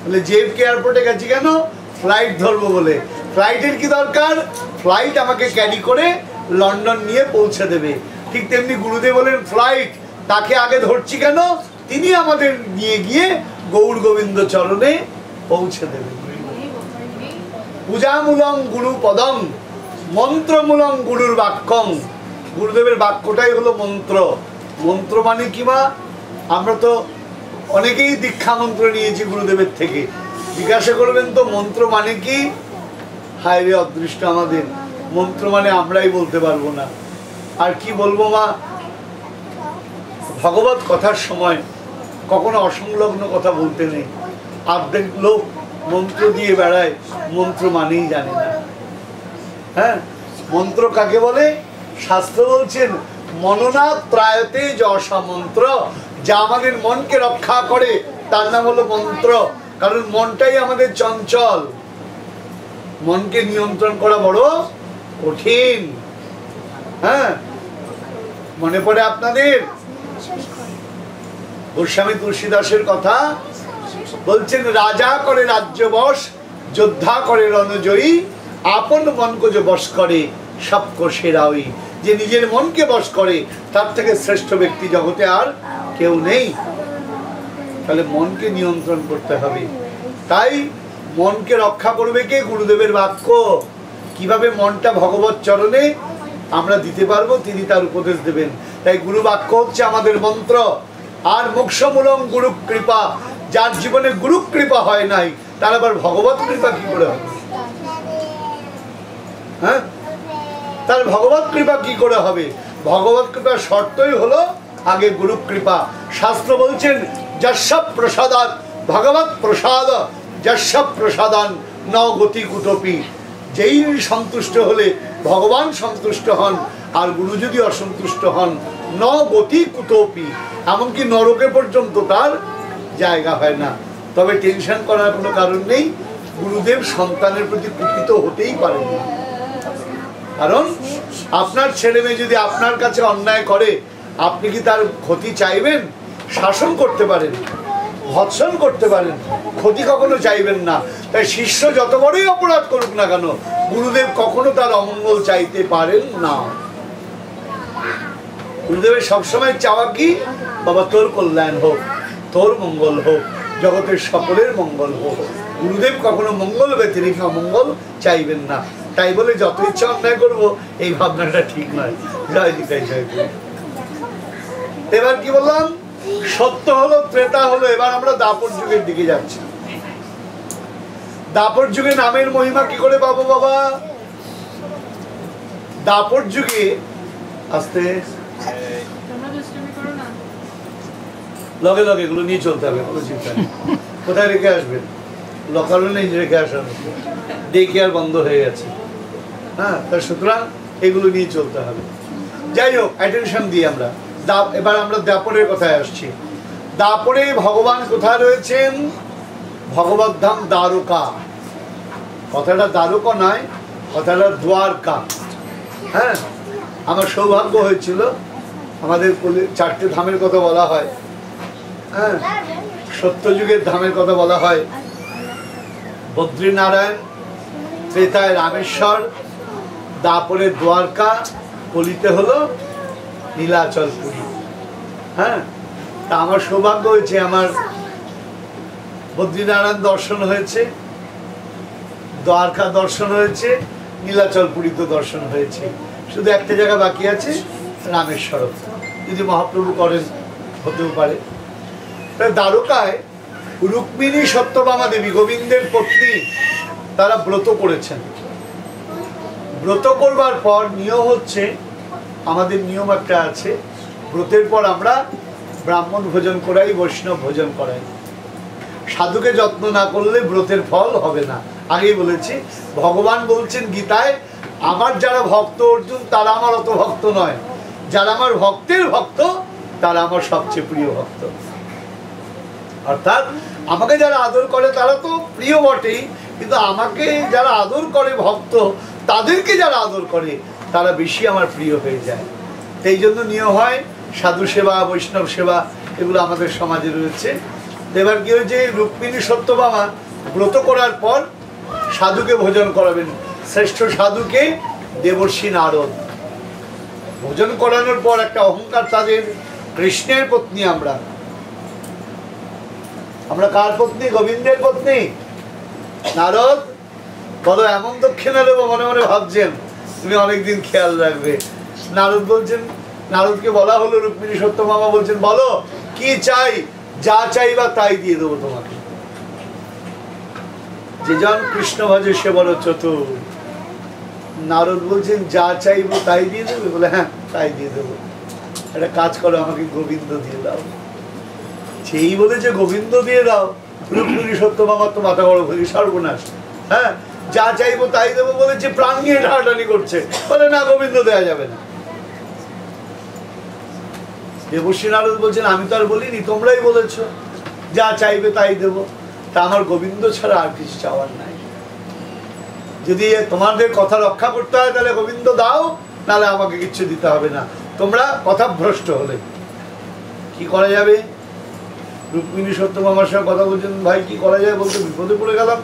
বলে জেএফকে এয়ারপোর্টে গেছি কেন? ফ্লাইট ধরবো বলে। ফ্লাইটের কি দরকার? ফ্লাইট আমাকে ক্যারি করে লন্ডন নিয়ে পৌঁছে দেবে। ঠিক তেমনি গুরুদেব বলেন ফ্লাইট, তাকে আগে ধরছি কেন? তিনি আমাদের নিয়ে গিয়ে গৌর গোবিন্দ চরণে পৌঁছে দেবে। পূজামূলং গুরু পদং, মন্ত্রমূলং গুরুর বাক্যং। গুরুদেবের বাক্যটাই হলো মন্ত্র। মন্ত্র মানে কি মা? আমরা তো অনেকেই দীক্ষা মন্ত্র নিয়েছি গুরুদেবের থেকে। জিজ্ঞাসা করবেন তো মন্ত্র মানে কি? হায় রে অদৃষ্ট আমাদের, মন্ত্র মানে আমরাই বলতে পারবো না। আর কি বলবো মা? ভগবত কথার সময় কখনো অসংলগ্ন কথা বলতে নেই। অর্ধেক লোক মন্ত্র দিয়ে বেড়ায়, মন্ত্র মানেই জানে না। হ্যাঁ, মন্ত্র কাকে বলে? শাস্ত্র বলছেন মননাথ ত্রায়তে যশা মন্ত্র, যা আমাদের মনকে রক্ষা করে তার নাম হলো মন্ত্র। কারণ মনটাই আমাদের চঞ্চল, মনকে নিয়ন্ত্রণ করা বড় কঠিন। হ্যাঁ, মনে পড়ে আপনাদের গোস্বামী তুলসীদাসের কথা? বলছেন রাজা করে রাজ্যবশ, যোদ্ধা করে রণজয়ী, আপন মনকে যে বশ করে সবকো সেরাই। যে নিজের মনকে বশ করে তার থেকে শ্রেষ্ঠ ব্যক্তি জগতে আর কেউ নেই। তাহলে মনকে নিয়ন্ত্রণ করতে হবে। তাই মনকে রক্ষা করবে কে? গুরুদেবের বাক্য। কিভাবে মনটা ভগবত চরণে আমরা দিতে পারবো তিনি তার উপদেশ দেবেন। তাই গুরু বাক্য হচ্ছে আমাদের মন্ত্র। আর মোক্ষমূলং গুরু কৃপা, যার জীবনে গুরু কৃপা হয় নাই তার আবার ভগবত কৃপা কি করে হবে? হ্যাঁ, তার ভগবত কৃপা কি করে হবে? ভগবত কৃপার শর্তই হলো আগে গুরু কৃপা। শাস্ত্র বলছেন যস্য প্রসাদাৎ ভগবত প্রসাদ, যস্য প্রসাদান ন গতি কুতপি। যেই সন্তুষ্ট হলে ভগবান সন্তুষ্ট হন, আর গুরু যদি অসন্তুষ্ট হন ন গতি কুতপি, এমনকি নরকে পর্যন্ত তার জায়গা হয় না। তবে টেনশন করার কোনো কারণ নেই, গুরুদেব সন্তানের প্রতি কুপিত হতেই পারেন না। কারণ আপনার ছেলে মেয়ে যদি আপনার কাছে অন্যায় করে আপনি কি তার ক্ষতি চাইবেন? শাসন করতে পারেন, ভৎসন করতে পারেন, ক্ষতি কখনো চাইবেন না। তাই শিষ্য যত বড়ই অপরাধ করুক না কেন গুরুদেব কখনো তার অমঙ্গল চাইতে পারেন না। গুরুদেবের সবসময় চাওয়া কি? বাবা তোর কল্যাণ হোক, তোর মঙ্গল হোক, জগতের সকলের মঙ্গল হোক। গুরুদেব কখনো মঙ্গল ব্যতিরেকে অমঙ্গল চাইবেন না। তাই বলে যত ইচ্ছা অন্যায় করবো এই ভাবনাটা ঠিক নয়। জয় দিতাই জয় গুরু। এবার কি বললাম? সত্য হলো, ত্রেতা হলো, এবার আমরা দাপর যুগের দিকে যাচ্ছি। দাপর যুগে নামের মহিমা কি করে পাবো বাবা? দাপর যুগে আস্তে লগে লগে এগুলো নিয়ে চলতে হবে, কোনো চিন্তা নেই। কোথায় রেখে আসবেন? লকারও নেই রেখে আসার মতো, ডে কেয়ার বন্ধ হয়ে গেছে। হ্যাঁ, তা সুতরাং এগুলো নিয়ে চলতে হবে। যাই হোক, অ্যাটেনশন দিই আমরা। এবার আমরা দাপরের কথায় আসছি। দাপরে ভগবান কোথায় রয়েছেন? ভগবত ধাম দ্বারকা। কথাটা দ্বারকা নয়, কথাটা দ্বারকা। হ্যাঁ, আমার সৌভাগ্য হয়েছিল, আমাদের 4টে ধামের কথা বলা হয়। হ্যাঁ, সত্যযুগের ধামের কথা বলা হয়। বদ্রীনারায়ণ, ত্রেতায় রামেশ্বর, দাপরে দ্বারকা, কলিতে হলো নীলাচলপুরী। হ্যাঁ, তা আমার সৌভাগ্য হয়েছে, আমার বদ্রীনারায়ণ দর্শন হয়েছে, দ্বারকা দর্শন হয়েছে, নীলাচলপুরীতে দর্শন হয়েছে। শুধু একটা জায়গা বাকি আছে, রামেশ্বর। যদি মহাপ্রভু করেন হতেও পারে। দ্বারকায় রুক্মিণী সত্যভামা দেবী, গোবিন্দের পত্নী, তারা ব্রত করেছেন। ব্রত করবার পর নিয়ম হচ্ছে, আমাদের নিয়ম একটা আছে, ব্রতের পর আমরা ব্রাহ্মণ ভোজন করাই, বৈষ্ণব ভোজন করাই। সাধুকে যত্ন না করলে ব্রতের ফল হবে না। আগেই বলেছি, ভগবান বলছেন গীতায়, আমার যারা ভক্ত অর্জুন তারা আমার অত ভক্ত নয়, যারা আমার ভক্তের ভক্ত তারা আমার সবচেয়ে প্রিয় ভক্ত। অর্থাৎ আমাকে যারা আদর করে তারা তো প্রিয় বটেই, কিন্তু আমাকে যারা আদর করে ভক্ত, তাদেরকে যারা আদর করে তারা বেশি আমার প্রিয় হয়ে যায়। এই জন্য নিয়ম হয় সাধু সেবা, বৈষ্ণব সেবা, এগুলো আমাদের সমাজে রয়েছে। এবার কি হয়েছে, রুক্মিণী সত্যভামা ব্রত করার পর সাধুকে ভোজন করাবেন। শ্রেষ্ঠ সাধুকে দেবর্ষি নারদ। ভোজন করানোর পর একটা অহংকার তাদের, কৃষ্ণের পত্নী আমরা কার পত্নী? গোবিন্দের পত্নী। নারদ বলো, এমন দক্ষিণা দেবো, মনে মনে ভাবছেন, তুমি অনেকদিন খেয়াল রাখবে। নারদ বলছেন, নারদকে বলা হলো, রুক্মিণী সত্যভামা বলছেন, বলো কি চাই? যা চাইবা তাই দিয়ে দেবো তোমাকে। যে জন কৃষ্ণ ভজে সে বড় চতুর। নারদ বলছেন, যা চাইবো তাই দিয়ে দেবে? বলে হ্যাঁ, তাই দিয়ে দেবো। একটা কাজ করো, আমাকে গোবিন্দ দিয়ে দাও। সেই বলেছে গোবিন্দ দিয়ে দাও, রুক্মিণী সত্যভামার তো মাথা বড় হয়ে সর্বনাশ। হ্যাঁ, যা চাইবো তাই দেবো বলেছে, প্রাণ নিয়ে ঢাটানি করছে, বলে না, গোবিন্দ দেওয়া যাবে না। দেবর্ষি নারদ বলছেন, আমি তো আর বলিনি, তোমরাই বলেছো যা চাইবে তাই দেবো। তা আমার গোবিন্দ ছাড়া আর কিছু চাওয়ার নাই। যদি তোমাদের কথা রক্ষা করতে হয় তাহলে গোবিন্দ দাও, নাহলে আমাকে কিচ্ছু দিতে হবে না। তোমরা কথা ভ্রষ্ট হলে কি করা যাবে? রুক্মিণী সত্যভামার সঙ্গে কথা বলছেন, ভাই কি করা যায়? বলতে বিপদে পড়ে গেলাম।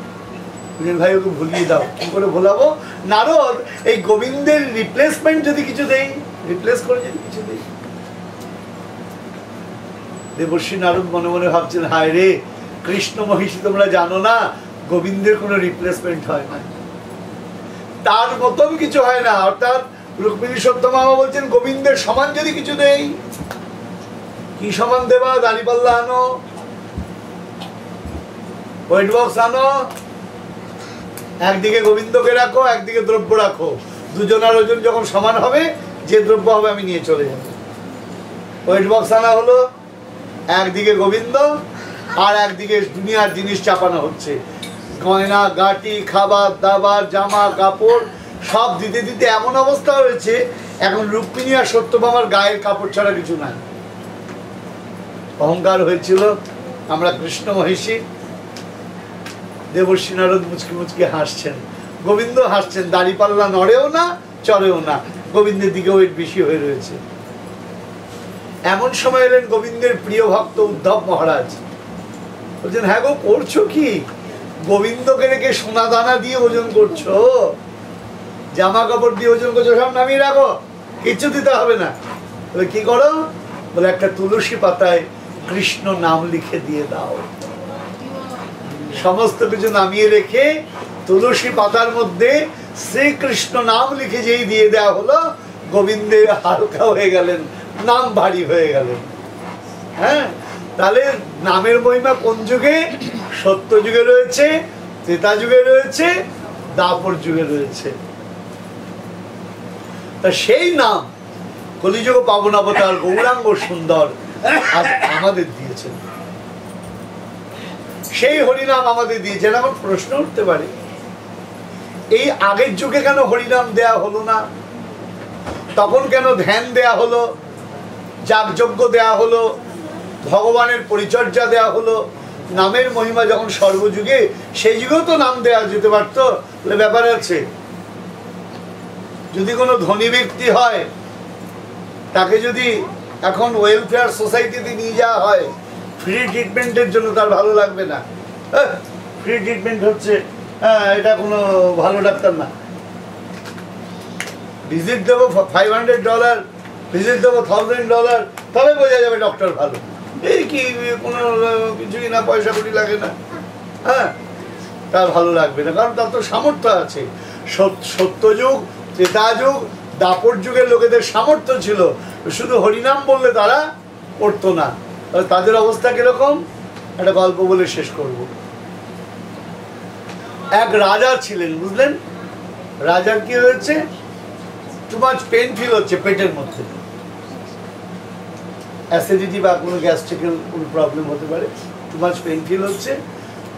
ভাই ওকে ভুলিয়ে দাও। কি করে ভোলাবো? নারদ, এই গোবিন্দের রিপ্লেসমেন্ট যদি কিছু দেই, রিপ্লেস করে যদি কিছু দেই। দেবর্ষি নারদ মনে মনে ভাবছেন, হায় রে কৃষ্ণ মহিষী, তোমরা জানো না গোবিন্দের কোনো রিপ্লেসমেন্ট হয় না, তার মতন কিছু হয় না। অর্থাৎ রুক্মিণী সত্যভামা বলছেন, গোবিন্দের সমান যদি কিছু দেই। কি সমান দেবা? দাঁড়িপাল্লা আনো, ওয়েট বক্স আনো, একদিকে গোবিন্দকে রাখো, একদিকে দ্রব্য রাখো। দুজনের ওজন যখন সমান হবে, যে দ্রব্য হবে আমি নিয়ে চলে যাব। ওয়েট বক্স আনা হলো, একদিকে গোবিন্দ আর একদিকে দুনিয়ার জিনিস চাপানো হচ্ছে। গয়না গাটি, খাবার দাবার, জামা কাপড় সব দিতে দিতে এমন অবস্থা হয়েছে, এখন রুক্মিণী আর সত্যভামার গায়ের কাপড় ছাড়া কিছু নাই। অহংকার হয়েছিল, আমরা কৃষ্ণ মহিষী। দেবর্ষি নারদ মুচকি মুচকি হাসছেন, গোবিন্দ হাসছেন। দাড়িপাল্লা নড়েও না, চড়েও না, গোবিন্দের দিকে ওয়েট বেশি হয়ে রয়েছে। এমন সময় এলেন গোবিন্দের প্রিয় ভক্ত উদ্ধব মহারাজ। বলছেন, হ্যাঁ গো, করছো কি? গোবিন্দকে রেখে সোনা দানা দিয়ে ওজন করছো, জামা কাপড় দিয়ে ওজন করছো, সব নামিয়ে রাখো, কিচ্ছু দিতে হবে না। বলে কি করো? বলে একটা তুলসী পাতায় কৃষ্ণ নাম লিখে দিয়ে দাও। সমস্ত কিছু নামিয়ে রেখে তুলসী পাতার মধ্যে শ্রীকৃষ্ণ নাম লিখে যেই দিয়ে দেওয়া হলো, গোবিন্দের হালকা হয়ে গেলেন, নাম ভারী হয়ে গেলেন। হ্যাঁ, তাহলে নামের মহিমা কোন যুগে? সত্য যুগে রয়েছে, ত্রেতা যুগে রয়েছে, দাপর যুগে রয়েছে। তা সেই নাম কলিযুগ পাবন অবতার গৌরাঙ্গ সুন্দর আজ আমাদের দিয়েছেন, সেই হরিনাম আমাদের দিয়েছেন। এখন প্রশ্ন উঠতে পারে, এই আগের যুগে কেন হরিনাম দেয়া হলো না? তখন কেন ধ্যান দেয়া হলো, যাগযজ্ঞ দেয়া হলো, ভগবানের পরিচর্যা দেয়া হলো? নামের মহিমা যখন সর্বযুগে, সেই যুগেও তো নাম দেয়া যেতে পারত। ব্যাপার আছে, যদি কোনো ধনী ব্যক্তি হয়, তাকে যদি এখন ওয়েলফেয়ার সোসাইটিতে নিয়ে যাওয়া হয় ফ্রি ট্রিটমেন্টের জন্য, তার ভালো লাগবে না। ফ্রি ট্রিটমেন্ট হচ্ছে, এটা কোনো ভালো ডাক্তার না। ভিজিট দেবো $500, ভিজিট দেবো $1000, তবে বোঝা যাবে ডক্টর ভালো। এই কি কোনো কিছুই না, পয়সা কুড়ি লাগে না, হ্যাঁ, তার ভালো লাগবে না, কারণ তার তো সামর্থ্য আছে। সত্যযুগ, ত্রেতা যুগ, দাপর যুগের লোকেদের সামর্থ্য ছিল, শুধু হরিনাম বললে তারা করতো না। তাদের অবস্থা কিরকম, একটা গল্প বলে শেষ করব। এক রাজা ছিলেন, বুঝলেন? রাজার কি হয়েছে, টু মাচ পেন ফিল হচ্ছে পেটের মধ্যে, অ্যাসিডিটি বা কোনো গ্যাস্ট্রিকের কোনো প্রবলেম হতে পারে, টু মাচ পেন ফিল হচ্ছে।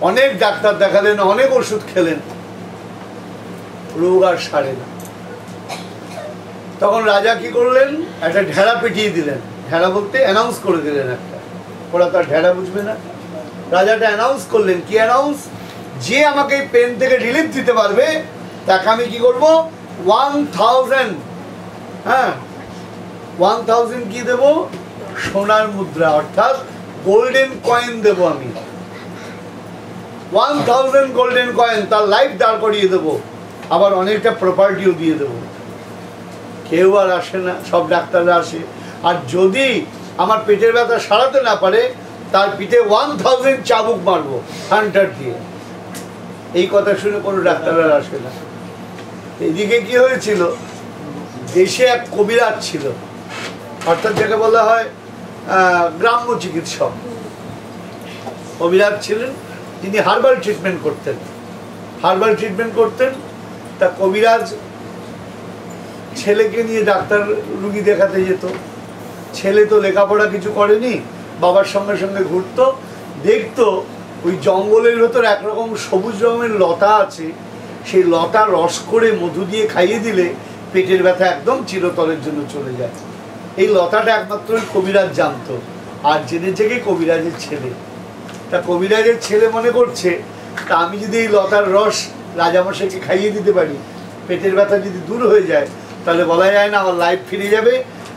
অনেক ডাক্তার দেখালেন, অনেক ওষুধ খেলেন, রোগ আর সারে না। তখন রাজা কি করলেন, একটা ঢেড়া পিটিয়ে দিলেন। ঢেড়া বলতে অ্যানাউন্স করে দিলেন একটা, ওরা তার ঢেড়া বুঝবে না। রাজাটা অ্যানাউন্স করলেন, কি অ্যানাউন্স, যে আমাকে পেন থেকে রিলিফ দিতে পারবে তাকে আমি কি করবো, 1000, হ্যাঁ 1000 কি দেবো, সোনার মুদ্রা, অর্থাৎ গোল্ডেন কয়েন দেবো আমি। 1000 গোল্ডেন কয়েন, তার লাইফ দাঁড় করিয়ে দেবো, আবার অনেকটা প্রপার্টিও দিয়ে দেবো। কেউ আর আসে না, সব ডাক্তাররা আসে। আর যদি আমার পেটের ব্যথা সারাতে না পারে, তার পিঠে 1000 চাবুক মারবো হান্টার দিয়ে। এই কথা শুনে কোনো ডাক্তাররা আসে না। এদিকে কি হয়েছিল, দেশে এক কবিরাজ ছিল, অর্থাৎ যাকে বলা হয় গ্রাম্য চিকিৎসক। কবিরাজ ছিলেন, তিনি হার্বাল ট্রিটমেন্ট করতেন। তা কবিরাজ ছেলেকে নিয়ে ডাক্তার রুগী দেখাতে যেত। ছেলে তো লেখাপড়া কিছু করেনি, বাবার সঙ্গে সঙ্গে ঘুরতো, দেখতো ওই জঙ্গলের ভেতর একরকম সবুজ রঙের লতা আছে, সেই লতা রস করে মধু দিয়ে খাইয়ে দিলে পেটের ব্যথা একদম চিরতরের জন্য চলে যায়। এই লতাটা একমাত্র কবিরাজ জানতো, আর জেনেছে কি কবিরাজের ছেলে। তা কবিরাজের ছেলে মনে করছে, তা আমি যদি এই লতার রস রাজামশাইকে খাইয়ে দিতে পারি, পেটের ব্যথা যদি দূর হয়ে যায়, তাহলে বলা যায় না আমার লাইফ ফিরে যাবে,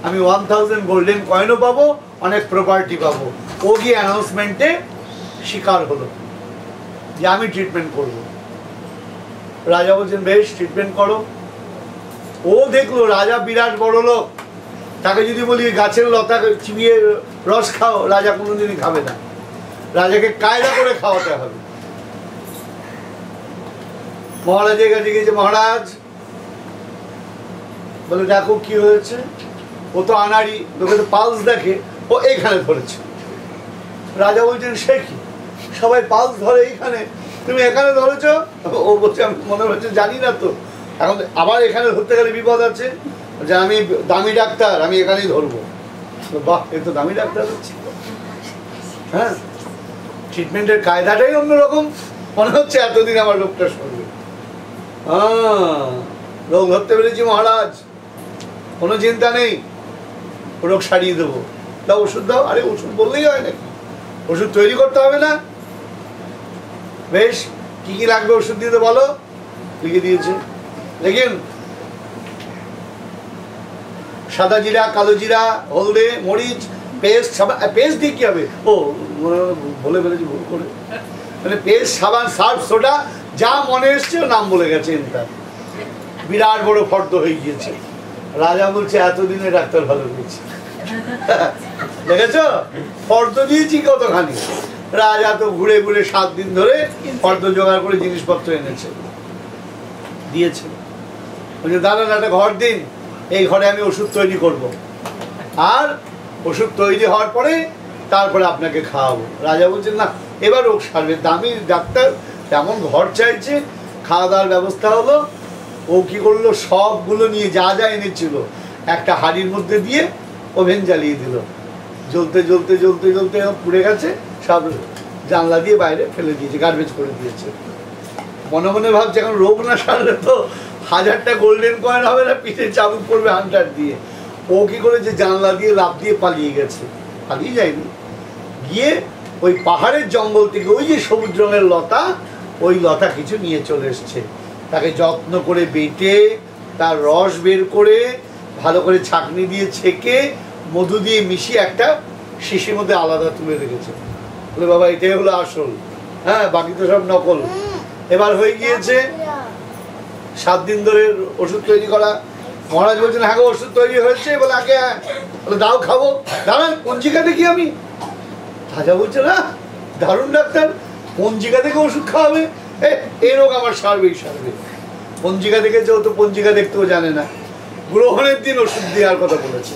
আমি 1000 গোল্ডেন কয়েনও পাবো, অনেক প্রপার্টি পাবো। ও গিয়ে অ্যানাউন্সমেন্টে শিকার হলো যে আমি ট্রিটমেন্ট করব। রাজা বলছেন বেশ, ট্রিটমেন্ট করো। ও দেখলো রাজা বিরাট বড় লোক, তাকে যদি বলি গাছের লতা চিবিয়ে রস খাও, রাজা কোনোদিনই খাবে না। রাজাকে কায়দা করে খাওয়াতে হবে। মহারাজের কাছে গিয়েছে, মহারাজ বলে দেখো কি হয়েছে। ও তো আনাড়ি, লোকে তো পালস দেখে, ও এইখানে ধরেছে। রাজা বলছেন সে কি, সবাই পালস ধরে এইখানে, তুমি এখানে ধরেছো? ও বলছে আমি মনে হচ্ছে জানি না তো, এখন আবার এখানে ধরতে গেলে বিপদ আছে, যে আমি দামি ডাক্তার, আমি এখানেই ধরবো। বাহ, এ তো দামি ডাক্তার হচ্ছে। হ্যাঁ, ট্রিটমেন্টের কায়দাটাই অন্যরকম, মনে হচ্ছে এতদিন আমার রোগটা সরবে। রোগ ধরতে পেরেছি মহারাজ, কোনো চিন্তা নেই, রোগ সারিয়ে দেবো। দাও ওষুধ দাও। আরে ওষুধ বললেই হয় নাকি, ওষুধ তৈরি করতে হবে না? বেশ, কি কি লাগবে ওষুধ দিতে বলো। লিখে দিয়েছে, দেখেন সাদা জিরা, কালো জিরা, হলদে, মরিচ, পেস্ট, সাবান। পেস্ট দিয়ে কি হবে, ও বলে ফেলেছি ভুল করে, মানে পেস্ট, সাবান, সার্ফ, সোডা, যা মনে এসছে নাম বলে গেছে। তার বিরাট বড় ফর্দ হয়ে গিয়েছে। রাজা বলছে এতদিনে ডাক্তার ভালো হয়েছে। দেখেছ, ফর্দ দিয়েছি কতখানি। রাজা তো ঘুরে ঘুরে 7 দিন ধরে ফর্দ জোগাড় করে জিনিসপত্র এনেছে, দিয়েছে। বলছে দাদা একটা ঘর দিন, এই ঘরে আমি ওষুধ তৈরি করব, আর ওষুধ তৈরি হওয়ার পরে তারপরে আপনাকে খাওয়াবো। রাজা বলছেন না, এবার রোগ সারবে। দামি ডাক্তার, তেমন ঘর চাইছে, খাওয়া দাওয়ার ব্যবস্থা হলো। ও কি করলো, সবগুলো নিয়ে যা যা এনেছিল একটা হাঁড়ির মধ্যে দিয়ে ওভেন জ্বালিয়ে দিল, জ্বলতে জ্বলতে জ্বলতে জ্বলতে পুড়ে গেছে, সব জানলা দিয়ে বাইরে ফেলে দিয়েছে, গার্বেজ করে দিয়েছে। মনে মনে ভাবছে এখন রোগ না সারলে তো 1000টা গোল্ডেন কয়েন হবে না, পিঠে চাবুক করবে হান্টার দিয়ে। ও কি করেছে, জানলা দিয়ে লাফ দিয়ে পালিয়ে গেছে। পালিয়ে যায়নি, গিয়ে ওই পাহাড়ের জঙ্গল থেকে ওই যে সবুজ রঙের লতা, ওই লতা কিছু নিয়ে চলে এসছে। তাকে যত্ন করে বেটে তার রস বের করে ভালো করে ছাঁকনি দিয়ে ছেঁকে মধু দিয়ে মিশিয়ে একটা শিশির মধ্যে আলাদা তুলে রেখেছে। বলে বাবা এটাই হলো আসল, হ্যাঁ বাকি তো সব নকল। এবার হয়ে গিয়েছে 7 দিন ধরে ওষুধ তৈরি করা। মহারাজ বলছেন হ্যাঁ ওষুধ তৈরি হয়েছে, বলে আগে হ্যাঁ, বলে দাও খাবো। দাঁড়ান পঞ্জিকা দেখি আমি। রাজা বলছে না দারুণ ডাক্তার, পঞ্জিকা থেকে ওষুধ খাওয়াবে, এই রোগ আমার সারবেই সারবে। পঞ্জিকা দেখেছে, ও তো পঞ্জিকা দেখতেও জানে না। গ্রহণের দিন ওষুধ দেওয়ার কথা বলেছে।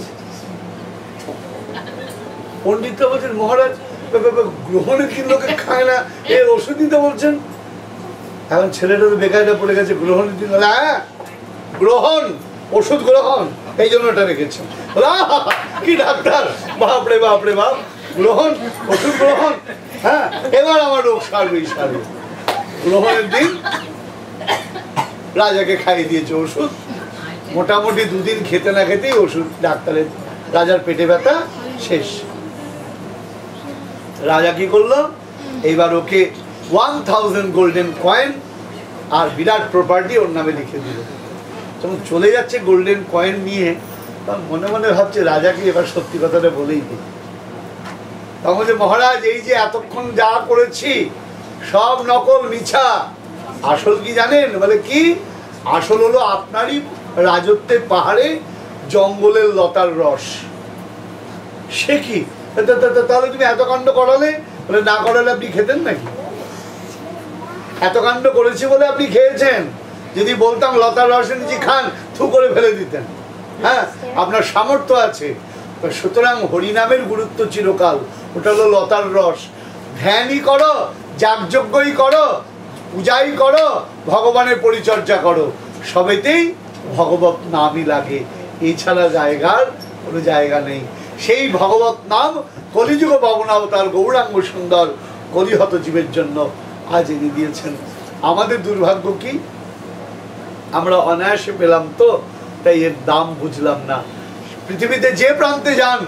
পণ্ডিতরা বলছেন মহারাজ গ্রহণের দিন লোকে খায় না, এর ওষুধ দিতে বলছেন। এখন ছেলেটা তো বেকারটা পড়ে গেছে, গ্রহণের দিন বলে হ্যাঁ গ্রহণ, ওষুধ গ্রহণ, এই জন্য এটা রেখেছে। কি ডাক্তার, বাপরে বাপরে বাপ, গ্রহণ ওষুধ গ্রহণ, হ্যাঁ এবার আমার রোগ সারবেই সারবে। গ্রহণের দিন রাজাকে খাইয়ে দিয়েছে ওষুধ। মোটামুটি 2 দিন খেতে না খেতেই ওষুধ, ডাক্তারের রাজার পেটে ব্যথা শেষ। রাজা কি করলো, এইবার ওকে 1000 গোল্ডেন কয়েন আর বিরাট প্রপার্টি ওর নামে লিখে দিল। যখন চলে যাচ্ছে গোল্ডেন কয়েন নিয়ে, তখন মনে মনে ভাবছে রাজাকে এবার সত্যি কথাটা বলেই দিই। তখন যে মহারাজ এই যে এতক্ষণ যা করেছি সব নকল মিছা, আসল কি জানেন? বলে কি আসল হলো আপনারই রাজত্বের পাহাড়ে জঙ্গলের লতার রস। সে কি, তাহলে তুমি এত কাণ্ড করালে? বলে না করালে আপনি খেতেন নাকি? এত কাণ্ড করেছি বলে আপনি খেয়েছেন। যদি বলতাম লতার রসের নিচে খান, থু করে ফেলে দিতেন। হ্যাঁ আপনার সামর্থ্য আছে। সুতরাং হরিনামের গুরুত্ব চিরকাল, ওটা হলো লতার রস। ধ্যানই করো, যাগযজ্ঞই করো, পূজাই করো, ভগবানের পরিচর্যা করো, সবেতেই ভগবত নামই লাগে। এছাড়া জায়গার কোনো জায়গা নেই। সেই ভগবত নাম কলিযুগ পাবনাবতার গৌরাঙ্গ সুন্দর কলিহত জীবের জন্য আজ এনে দিয়েছেন। আমাদের দুর্ভাগ্য কি, আমরা অনায়াসে পেলাম তো, তাই এর দাম বুঝলাম না। পৃথিবীতে যে প্রান্তে যান,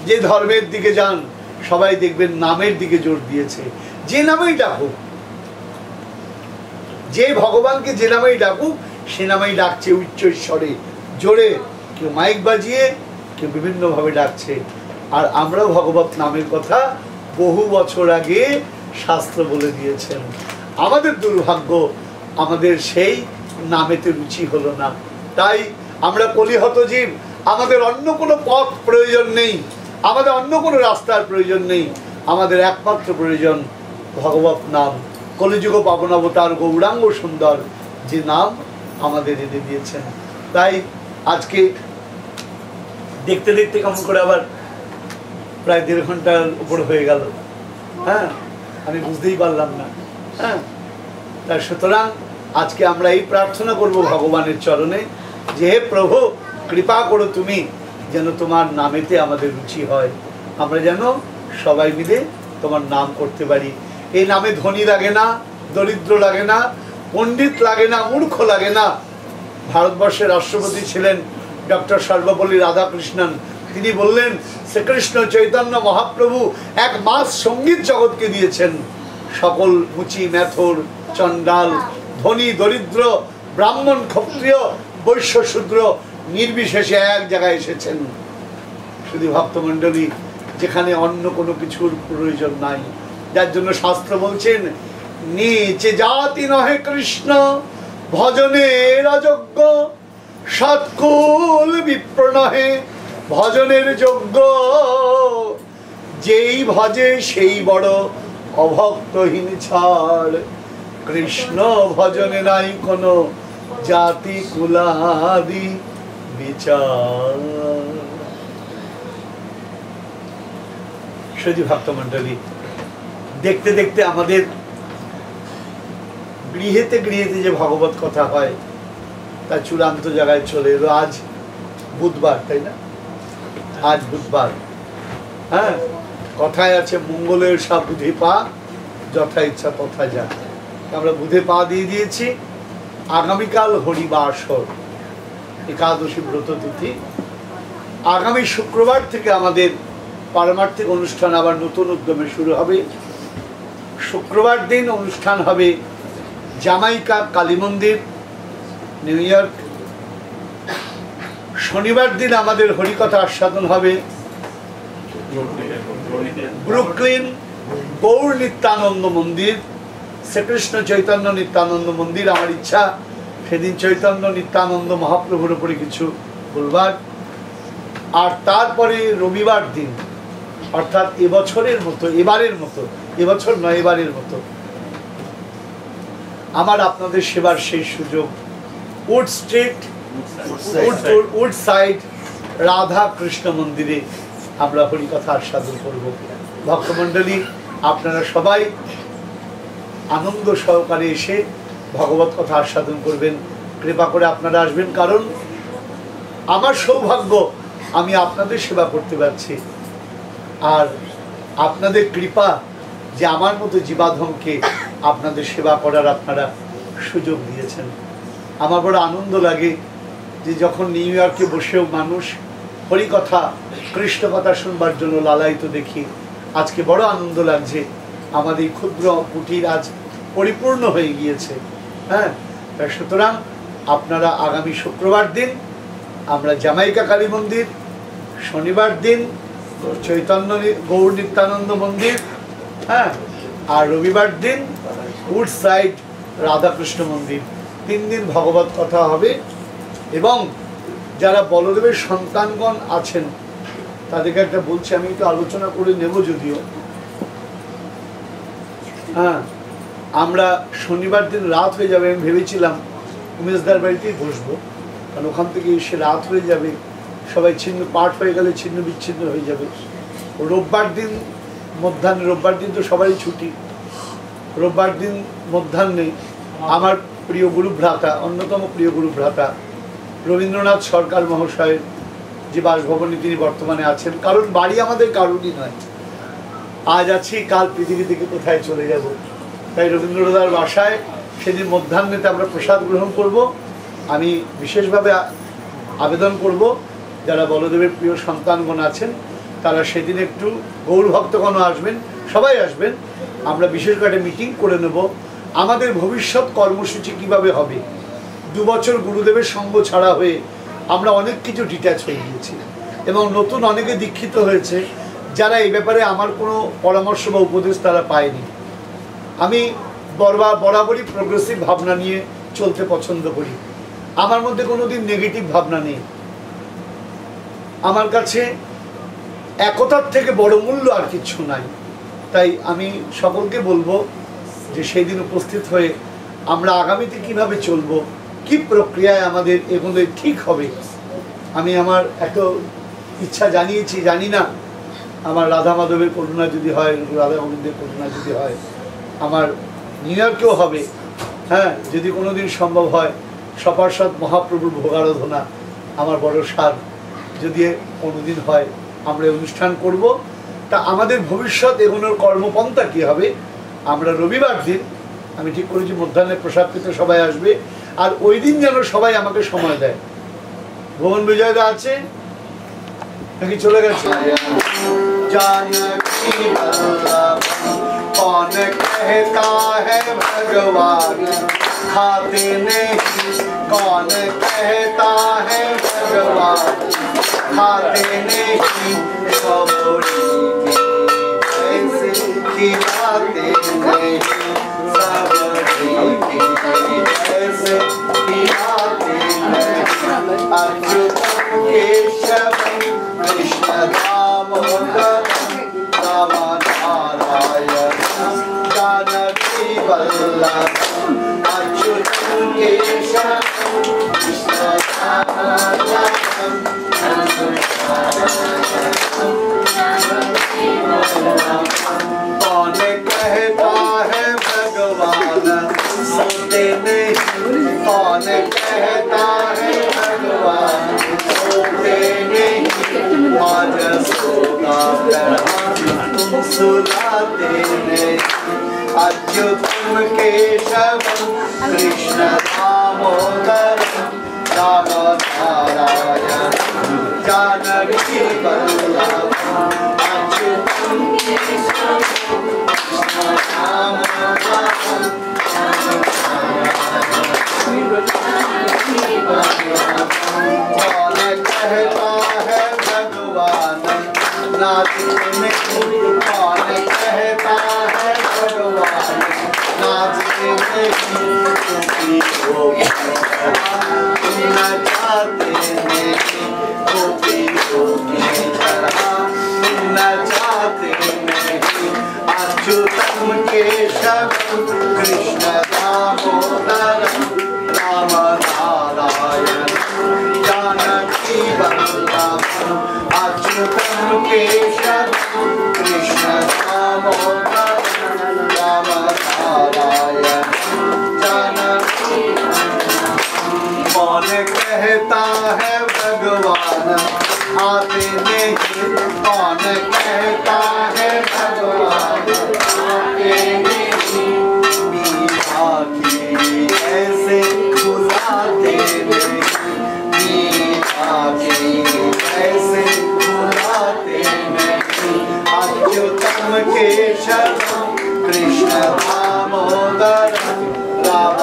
যে ধর্মের দিকে যান, সবাই দেখবেন নামের দিকে জোর দিয়েছে। যে নামেই ডাকুক, যে ভগবানকে যে নামেই ডাকুক, সে নামেই ডাকছে উচ্চ স্বরে জোরে, কেউ মাইক বাজিয়ে, কেউ বিভিন্নভাবে ডাকছে। আর আমরাও ভগবত নামের কথা বহু বছর আগে শাস্ত্র বলে দিয়েছেন। আমাদের দুর্ভাগ্য, আমাদের সেই নামেতে রুচি হলো না। তাই আমরা কলিহত জীব, আমাদের অন্য কোনো পথ প্রয়োজন নেই, আমাদের অন্য কোনো রাস্তার প্রয়োজন নেই। আমাদের একমাত্র প্রয়োজন ভগবত নাম, কলিযুগ পাবনাবতার গৌরাঙ্গ সুন্দর যে নাম আমাদের এনে দিয়েছেন। তাই আজকে দেখতে দেখতে কেমন করে আবার প্রায় 1.5 ঘন্টার উপর হয়ে গেল। হ্যাঁ আমি বুঝতেই পারলাম না। হ্যাঁ তাই সুতরাং আজকে আমরা এই প্রার্থনা করব ভগবানের চরণে যে হে প্রভু কৃপা করো তুমি, যেন তোমার নামেতে আমাদের রুচি হয়, আমরা যেন সবাই মিলে তোমার নাম করতে পারি। এই নামে ধনী লাগে না, দরিদ্র লাগে না, পণ্ডিত লাগে না, মূর্খ লাগে না। ভারতবর্ষের রাষ্ট্রপতি ছিলেন ডক্টর সর্বপল্লী রাধাকৃষ্ণন। তিনি বললেন শ্রীকৃষ্ণ চৈতন্য মহাপ্রভু 1 মাস সঙ্গীত জগৎকে দিয়েছেন। সকল মুচি মেথর চণ্ডাল, ধনী দরিদ্র, ব্রাহ্মণ ক্ষত্রিয়, বৈশ্য শূদ্র নির্বিশেষে এক জায়গায় এসেছেন। শুধু ভক্তমণ্ডলী, যেখানে অন্য কোনো কিছুর প্রয়োজন নাই, যার জন্য শাস্ত্র বলছেন নিচে জাতি নহে কৃষ্ণ ভজনের অযোগ্য, সৎকুল বিপ্র নহে ভজনের যোগ্য, যেই ভজে সেই বড় অভক্তহীন ছাড়, কৃষ্ণ ভজনে নাই কোনো জাতি কুলাদি বিচার। শুধু ভক্তমণ্ডলী, দেখতে দেখতে আমাদের গৃহেতে গৃহেতে যে ভগবত কথা হয় তা চূড়ান্ত জায়গায় চলে এলো। আজ বুধবার, তাই না? আজ বুধবার, হ্যাঁ, কথায় আছে মঙ্গলের সব বুধে পা, যথা ইচ্ছা তথা যা। আমরা বুধে পা দিয়ে দিয়েছি। আগামীকাল হরিবাসর, একাদশী ব্রত তিথি। আগামী শুক্রবার থেকে আমাদের পারমার্থিক অনুষ্ঠান আবার নতুন উদ্যমে শুরু হবে। শুক্রবার দিন অনুষ্ঠান হবে জামাইকা কালী মন্দির, নিউ ইয়র্ক। শনিবার দিন আমাদের হরিকথা আস্বাদন হবে ব্রুকলিন গৌর নিত্যানন্দ মন্দির, শ্রীকৃষ্ণ চৈতন্য নিত্যানন্দ মন্দির। আমার ইচ্ছা সেদিন চৈতন্য নিত্যানন্দ মহাপ্রভুর উপরে কিছু বলবার। আর তারপরে রবিবার দিন, অর্থাৎ এবছরের মতো, এবারের মতো, এবছর নয় এবারের মতো আমার আপনাদের সেবার সেই সুযোগ। Wood Street, Wood Side Radha Krishna মন্দিরে আমরা হরিকথা আস্বাদন করব। ভক্তমণ্ডলী, আপনারা সবাই আনন্দ সহকারে এসে ভগবত কথা আস্বাদন করবেন। কৃপা করে আপনারা আসবেন, কারণ আমার সৌভাগ্য আমি আপনাদের সেবা করতে পারছি। আর আপনাদের কৃপা যে আমার মতো জীবাধমকে আপনাদের সেবা করার আপনারা সুযোগ দিয়েছেন। আমার বড় আনন্দ লাগে যে যখন নিউ ইয়র্কে বসেও মানুষ হরিকথা কৃষ্ণ কথা শুনবার জন্য লালায়িত দেখি। আজকে বড় আনন্দ লাগছে, আমাদের ক্ষুদ্র কুটির আজ পরিপূর্ণ হয়ে গিয়েছে। হ্যাঁ, সুতরাং আপনারা আগামী শুক্রবার দিন আমরা জামাইকা কালী মন্দির, শনিবার দিন চৈতন্য গৌর নিত্যানন্দ মন্দির, হ্যাঁ, আর রবিবার দিন উড সাইড রাধাকৃষ্ণ মন্দির। 3 দিন ভগবত কথা হবে। এবং যারা বলদেবের সন্তানগণ আছেন তাদেরকে একটা বলছি, আমি একটু আলোচনা করে নেব যদিও। হ্যাঁ, আমরা শনিবার দিন রাত হয়ে যাবে, আমি ভেবেছিলাম উমেশদার বাড়িতেই বসবো, কারণ ওখান থেকে এসে রাত হয়ে যাবে, সবাই ছিন্ন পাঠ হয়ে গেলে ছিন্ন বিচ্ছিন্ন হয়ে যাবে। রোববার দিন মধ্যাহ্নে, রোববার দিন তো সবারই ছুটি, রোববার দিন মধ্যাহ্নে আমার প্রিয় গুরু ভ্রাতা, অন্যতম প্রিয় গুরু ভ্রাতা রবীন্দ্রনাথ সরকার মহাশয়ের যে বাসভবনে তিনি বর্তমানে আছেন, কারণ বাড়ি আমাদের কারুরই নয়, আজ আছি কাল পৃথিবী থেকে কোথায় চলে যাব। তাই রবীন্দ্রনাথের বাসায় সেদিন মধ্যাহ্নেতে আমরা প্রসাদ গ্রহণ করব। আমি বিশেষভাবে আবেদন করব যারা বলদেবের প্রিয় সন্তানগণ আছেন তারা সেদিন একটু গৌরভক্তগণও আসবেন, সবাই আসবেন। আমরা বিশেষ করে একটা মিটিং করে নেব আমাদের ভবিষ্যৎ কর্মসূচি কিভাবে হবে। 2 বছর গুরুদেবের সঙ্গ ছাড়া হয়ে আমরা অনেক কিছু ডিট্যাচ হয়ে গিয়েছি এবং নতুন অনেকে দীক্ষিত হয়েছে যারা এই ব্যাপারে আমার কোনো পরামর্শ বা উপদেশ তারা পায়নি। আমি বরাবরই প্রোগ্রেসিভ ভাবনা নিয়ে চলতে পছন্দ করি। আমার মধ্যে কোনোদিন নেগেটিভ ভাবনা নেই। আমার কাছে একতার থেকে বড় মূল্য আর কিছু নাই। তাই আমি সকলকে বলবো যে সেই দিন উপস্থিত হয়ে আমরা আগামীতে কিভাবে চলবো, কি প্রক্রিয়ায় আমাদের এগুলো ঠিক হবে। আমি আমার এত ইচ্ছা জানিয়েছি, জানি না আমার রাধা মাধবের করুণা যদি হয়, রাধা গোবিন্দের করুণা যদি হয়, আমার নিউ ইয়র্কেও হবে। হ্যাঁ, যদি কোনোদিন সম্ভব হয় সপার্ষদ মহাপ্রভুর ভোগারাধনা আমার বড় সার, যদি কোনোদিন হয় আমরা অনুষ্ঠান করব। তা আমাদের ভবিষ্যৎ এগোনোর কর্মপন্থা কী হবে, আমরা রবিবার দিন আমি ঠিক করেছি মধ্যাহ্নে প্রসাদ পেতে সবাই আসবে। আর ওই দিন যেন সবাই আমাকে সময় দেয়। ভুবন বিজয়দা আছে নাকি চলে গেছে? कौन कहता है भगवान खाते नहीं, कौन कहता है भगवान खाते नहीं, सबरी ऐसे खिलाते नहीं, सबरी ऐसे खिलाते नहीं। अच्युतम केशव कृष्ण दामोदर नारायण जानकी वल्लभ, अच्युतम केशव कृष्ण कौन कहता है भगवान सोते नहीं, कौन कहता है भगवान सोते नहीं, आज सोता सुलाते नहीं अच्युतम केशवम कृष्ण दामोदरम राम नारायण जानकी वल्लभम अच्युतम केशवम कृष्ण दामोदरम कौन कहता है भगवान नाचने कौन कहता है भगवान नाचने नचाते नहीं गोपी गोपी नचाते नहीं अच्युतम केशवम कृष्ण दामोदरम राम नारायण जानकी वल्लभम अच्युतम केशवम कृष्ण दामोदरम राम नारायण जानकी कौन कहता है भगवान आते नहीं कौन कहता है भगवान आते नहीं मीठा की ऐसे बुलाते नहीं मीठा की ऐसे बुलाते नहीं अच्युतम केशवम कृष्ण दामोदरम राम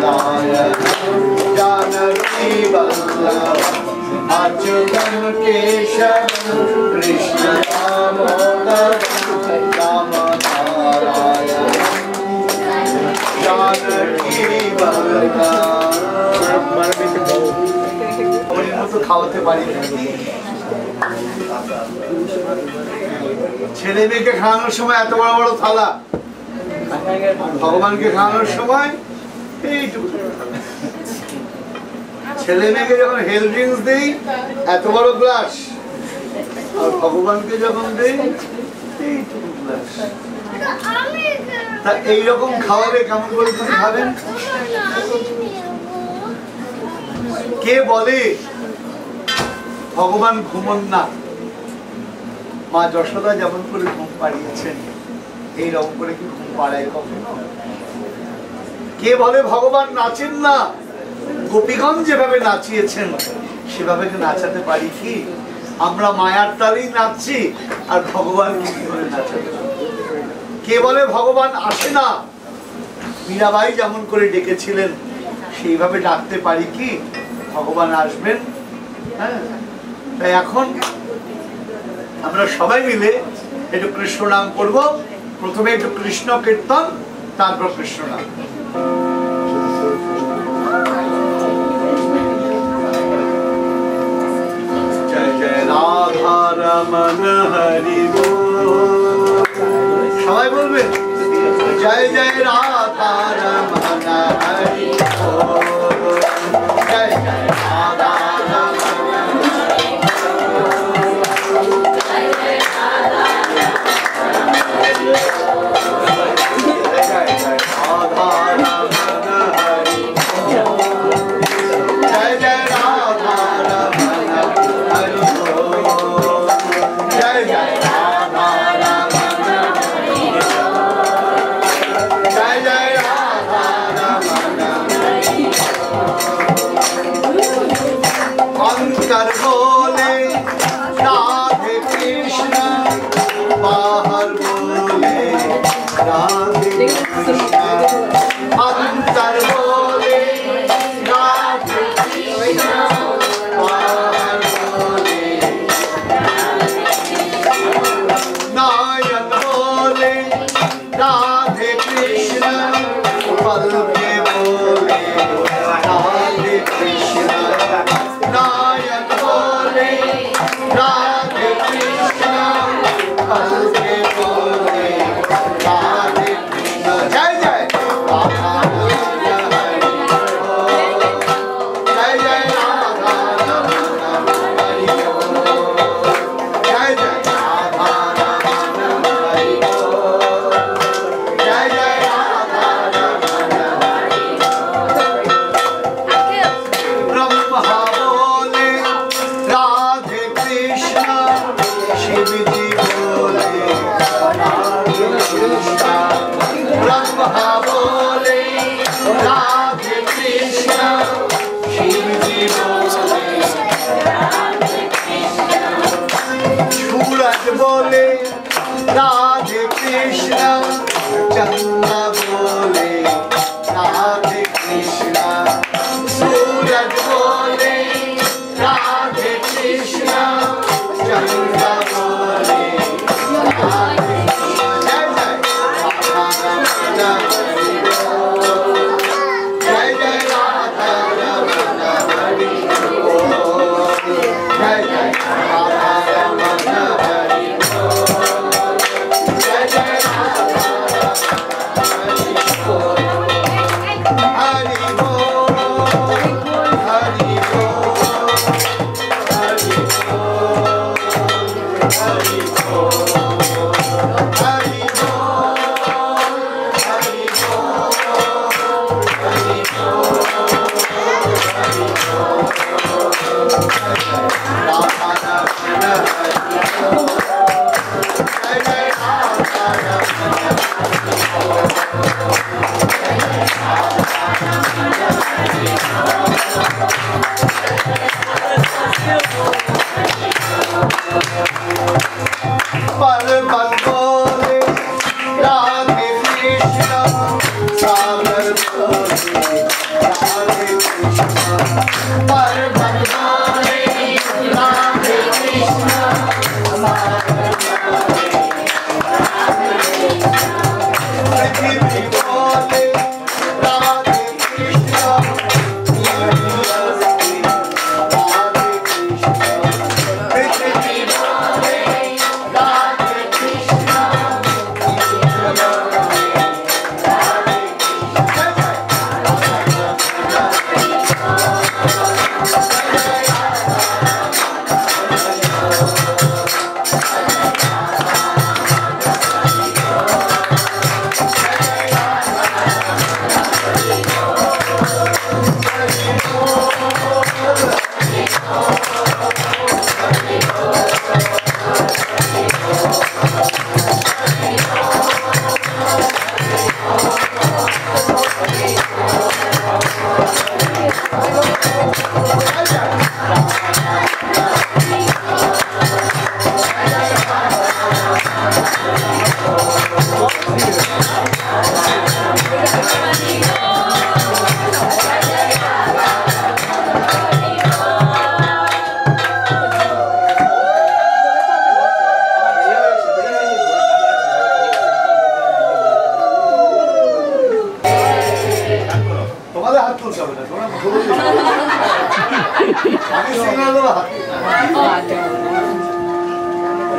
नारायण जानकी वल्लभम अच्युतम केशवम कृष्ण दामोदरम राम नारायण जानकी वल्लभम খাওয়াতে পারি ছেলে মেয়েকে খাওয়ানোর সময় এত বড় বড় থালা ভগবানকে খাওয়ানোর সময় এইটুকু ছেলে মেয়েকে যখন হেলথ ড্রিঙ্কস দেই এত বড় গ্লাস আর ভগবানকে যখন দেই এইটুকু গ্লাস তা এইরকম খাওয়াবে কেমন করে তুমি খাবেন কে বলে ভগবান ঘুমন না মা যশোদা যেমন করে ঘুম পাড়িয়েছেন এইরকম করে কি ঘুম পাড়ায় কখনো কে বলে ভগবান নাচেন না গোপীগণ যেভাবে নাচিয়েছেন সেভাবে কি নাচাতে পারি কি আমরা মায়ার তালেই নাচছি আর ভগবান কি করে নাচাতে কে বলে ভগবান আসে না মীরাবাই যেমন করে ডেকেছিলেন সেইভাবে ডাকতে পারি কি ভগবান আসবেন হ্যাঁ তাই এখন আমরা সবাই মিলে একটু কৃষ্ণ নাম করবো প্রথমে একটু কৃষ্ণ কীর্তন তারপর কৃষ্ণ নাম জয় জয় রাধা রমন হরি बोल সবাই বলবেন জয় জয় রাধা রমন হরি बोल জয় জয় রাধা अंतर बोले राधे कृष्ण बाहर बोले राधे कृष्ण अंतर बोले राधे कृष्ण बाहर बोले नायक बोले राधे कृष्ण पल के बोले राधे कृष्ण नायक बोले राधे कृष्ण पल के बोले राधे कृष्ण जय जय राधा रमन हरि बोल जय जय राधा रमन हरि बोल जय जय राधा रमन हरि बोल जय जय राधा रमन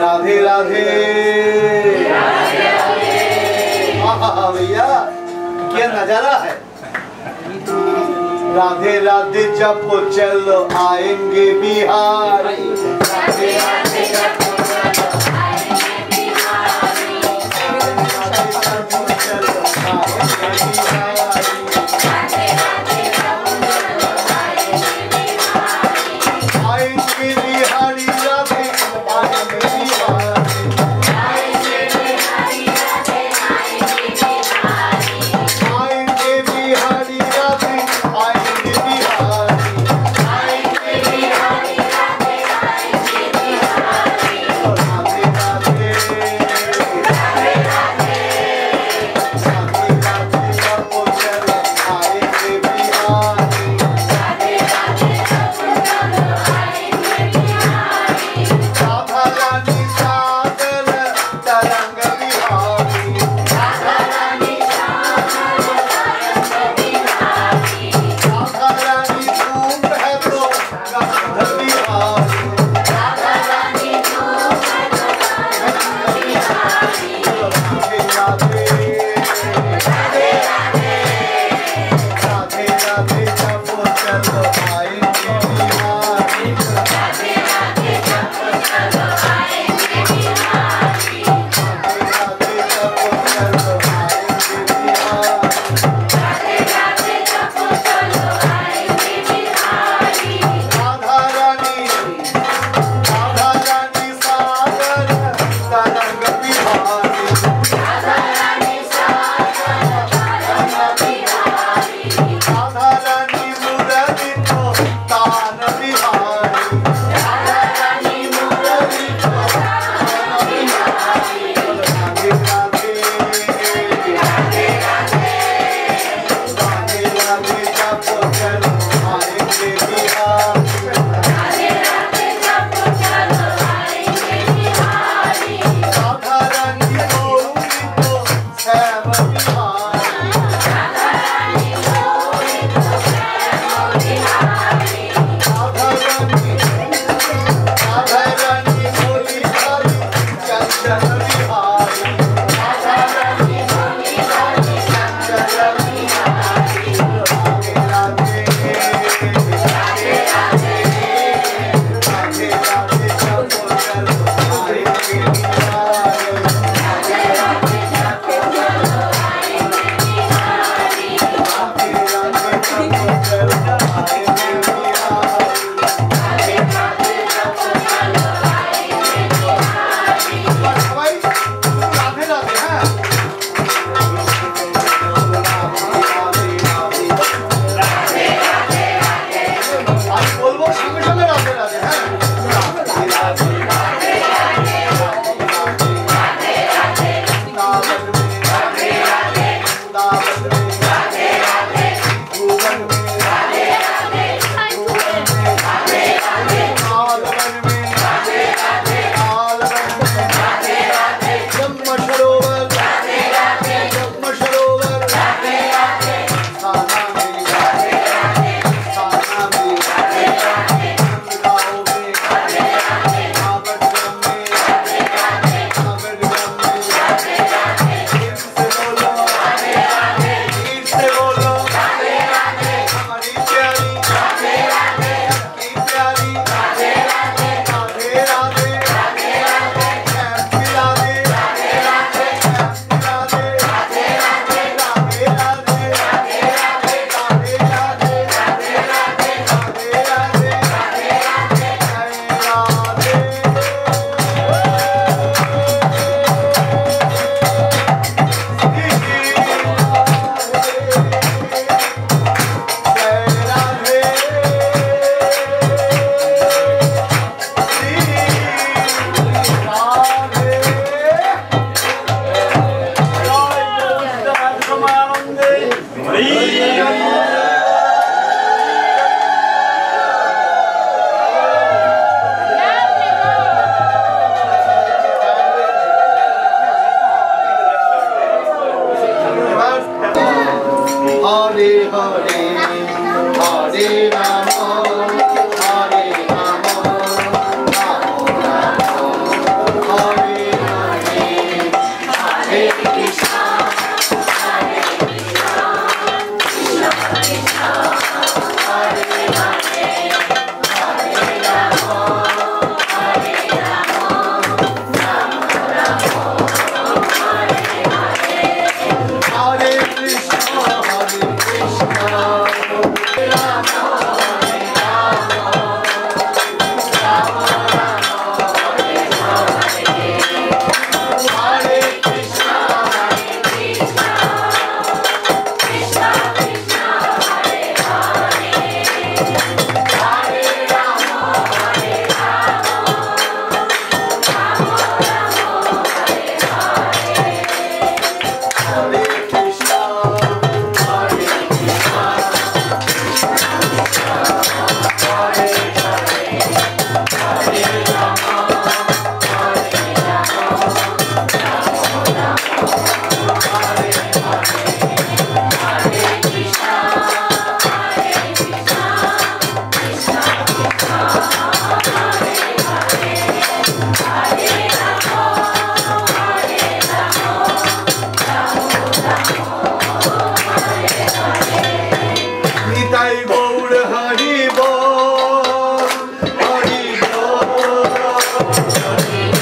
राधे राधे भैया क्या नजारा है। राधे राधे जपो चलो आएंगे बिहारी, राधे राधे जपो चलो आएंगे बिहारी, जपो चलो आएंगे बिहारी, राधे राधे जपो चलो आएंगे बिहारी, आएंगे बिहारी राधे आएंगे बिहारी, आएंगे बिहारी राधे आएंगे बिहारी, आएंगे बिहारी राधे आएंगे बिहारी, आएंगे बिहारी राधे आएंगे Bihari. Hare Rama, Hare Rama, Rama Rama, Hare Hare, Hare Krishna, Hare Krishna, Krishna Krishna, Hare Hare, Hare Rama, Hare Rama, Rama Rama, Hare Hare, Hare Krishna, Hare Krishna, Rama Hare Rama, Rama Rama, Hare Hare, Hare Krishna, Hare Krishna, Krishna Krishna, Hare Hare, Hare Rama, Hare Rama, Rama Rama, Hare Hare, Hare Krishna, Hare Krishna, Nitai Gour Hari বল, হরি বল, হরি বল, হরি বল। নিতাই গৌর হরি বল, হরি বল, হরি বল, হরি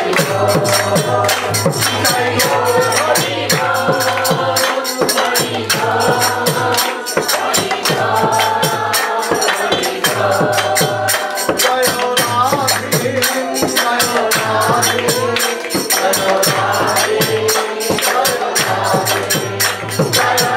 বল। জয় রাধে, জয় রাধে, জয় রাধে, জয় রাধে, জয় রাধে, জয় রাধে, জয়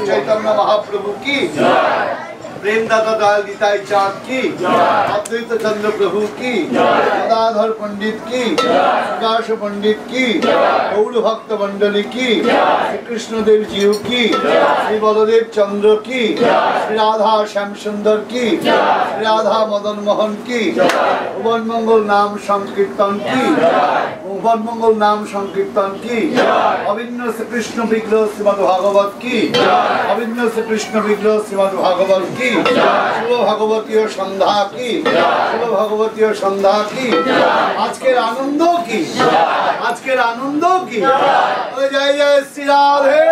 चैतन्य महाप्रभु की प्रेमदाता दयाल गीताई चाँद की अद्वैत चंद्र प्रभु की गदाधर पंडित की प्रकाश पंडित की गौड़ भक्त मंडली की श्री कृष्ण देव जी की श्री बलदेव चंद्र की श्री राधा श्याम सुंदर की श्री राधा मदन मोहन की भुवन मंगल नाम संकीर्तन की भुवन मंगल नाम संकीर्तन की अभिन्न श्री कृष्ण विग्रह श्रीमद् भागवत की अभिन्न श्री कृष्ण विग्रह श्रीमद् भागवत की কি, শুভ ভগবতীয় সন্ধ্যা কি, শুভ ভগবতীয় সন্ধ্যা কি। আজকের আনন্দ কি, আজকের আনন্দ কি। জয় জয় শ্রী রাধে।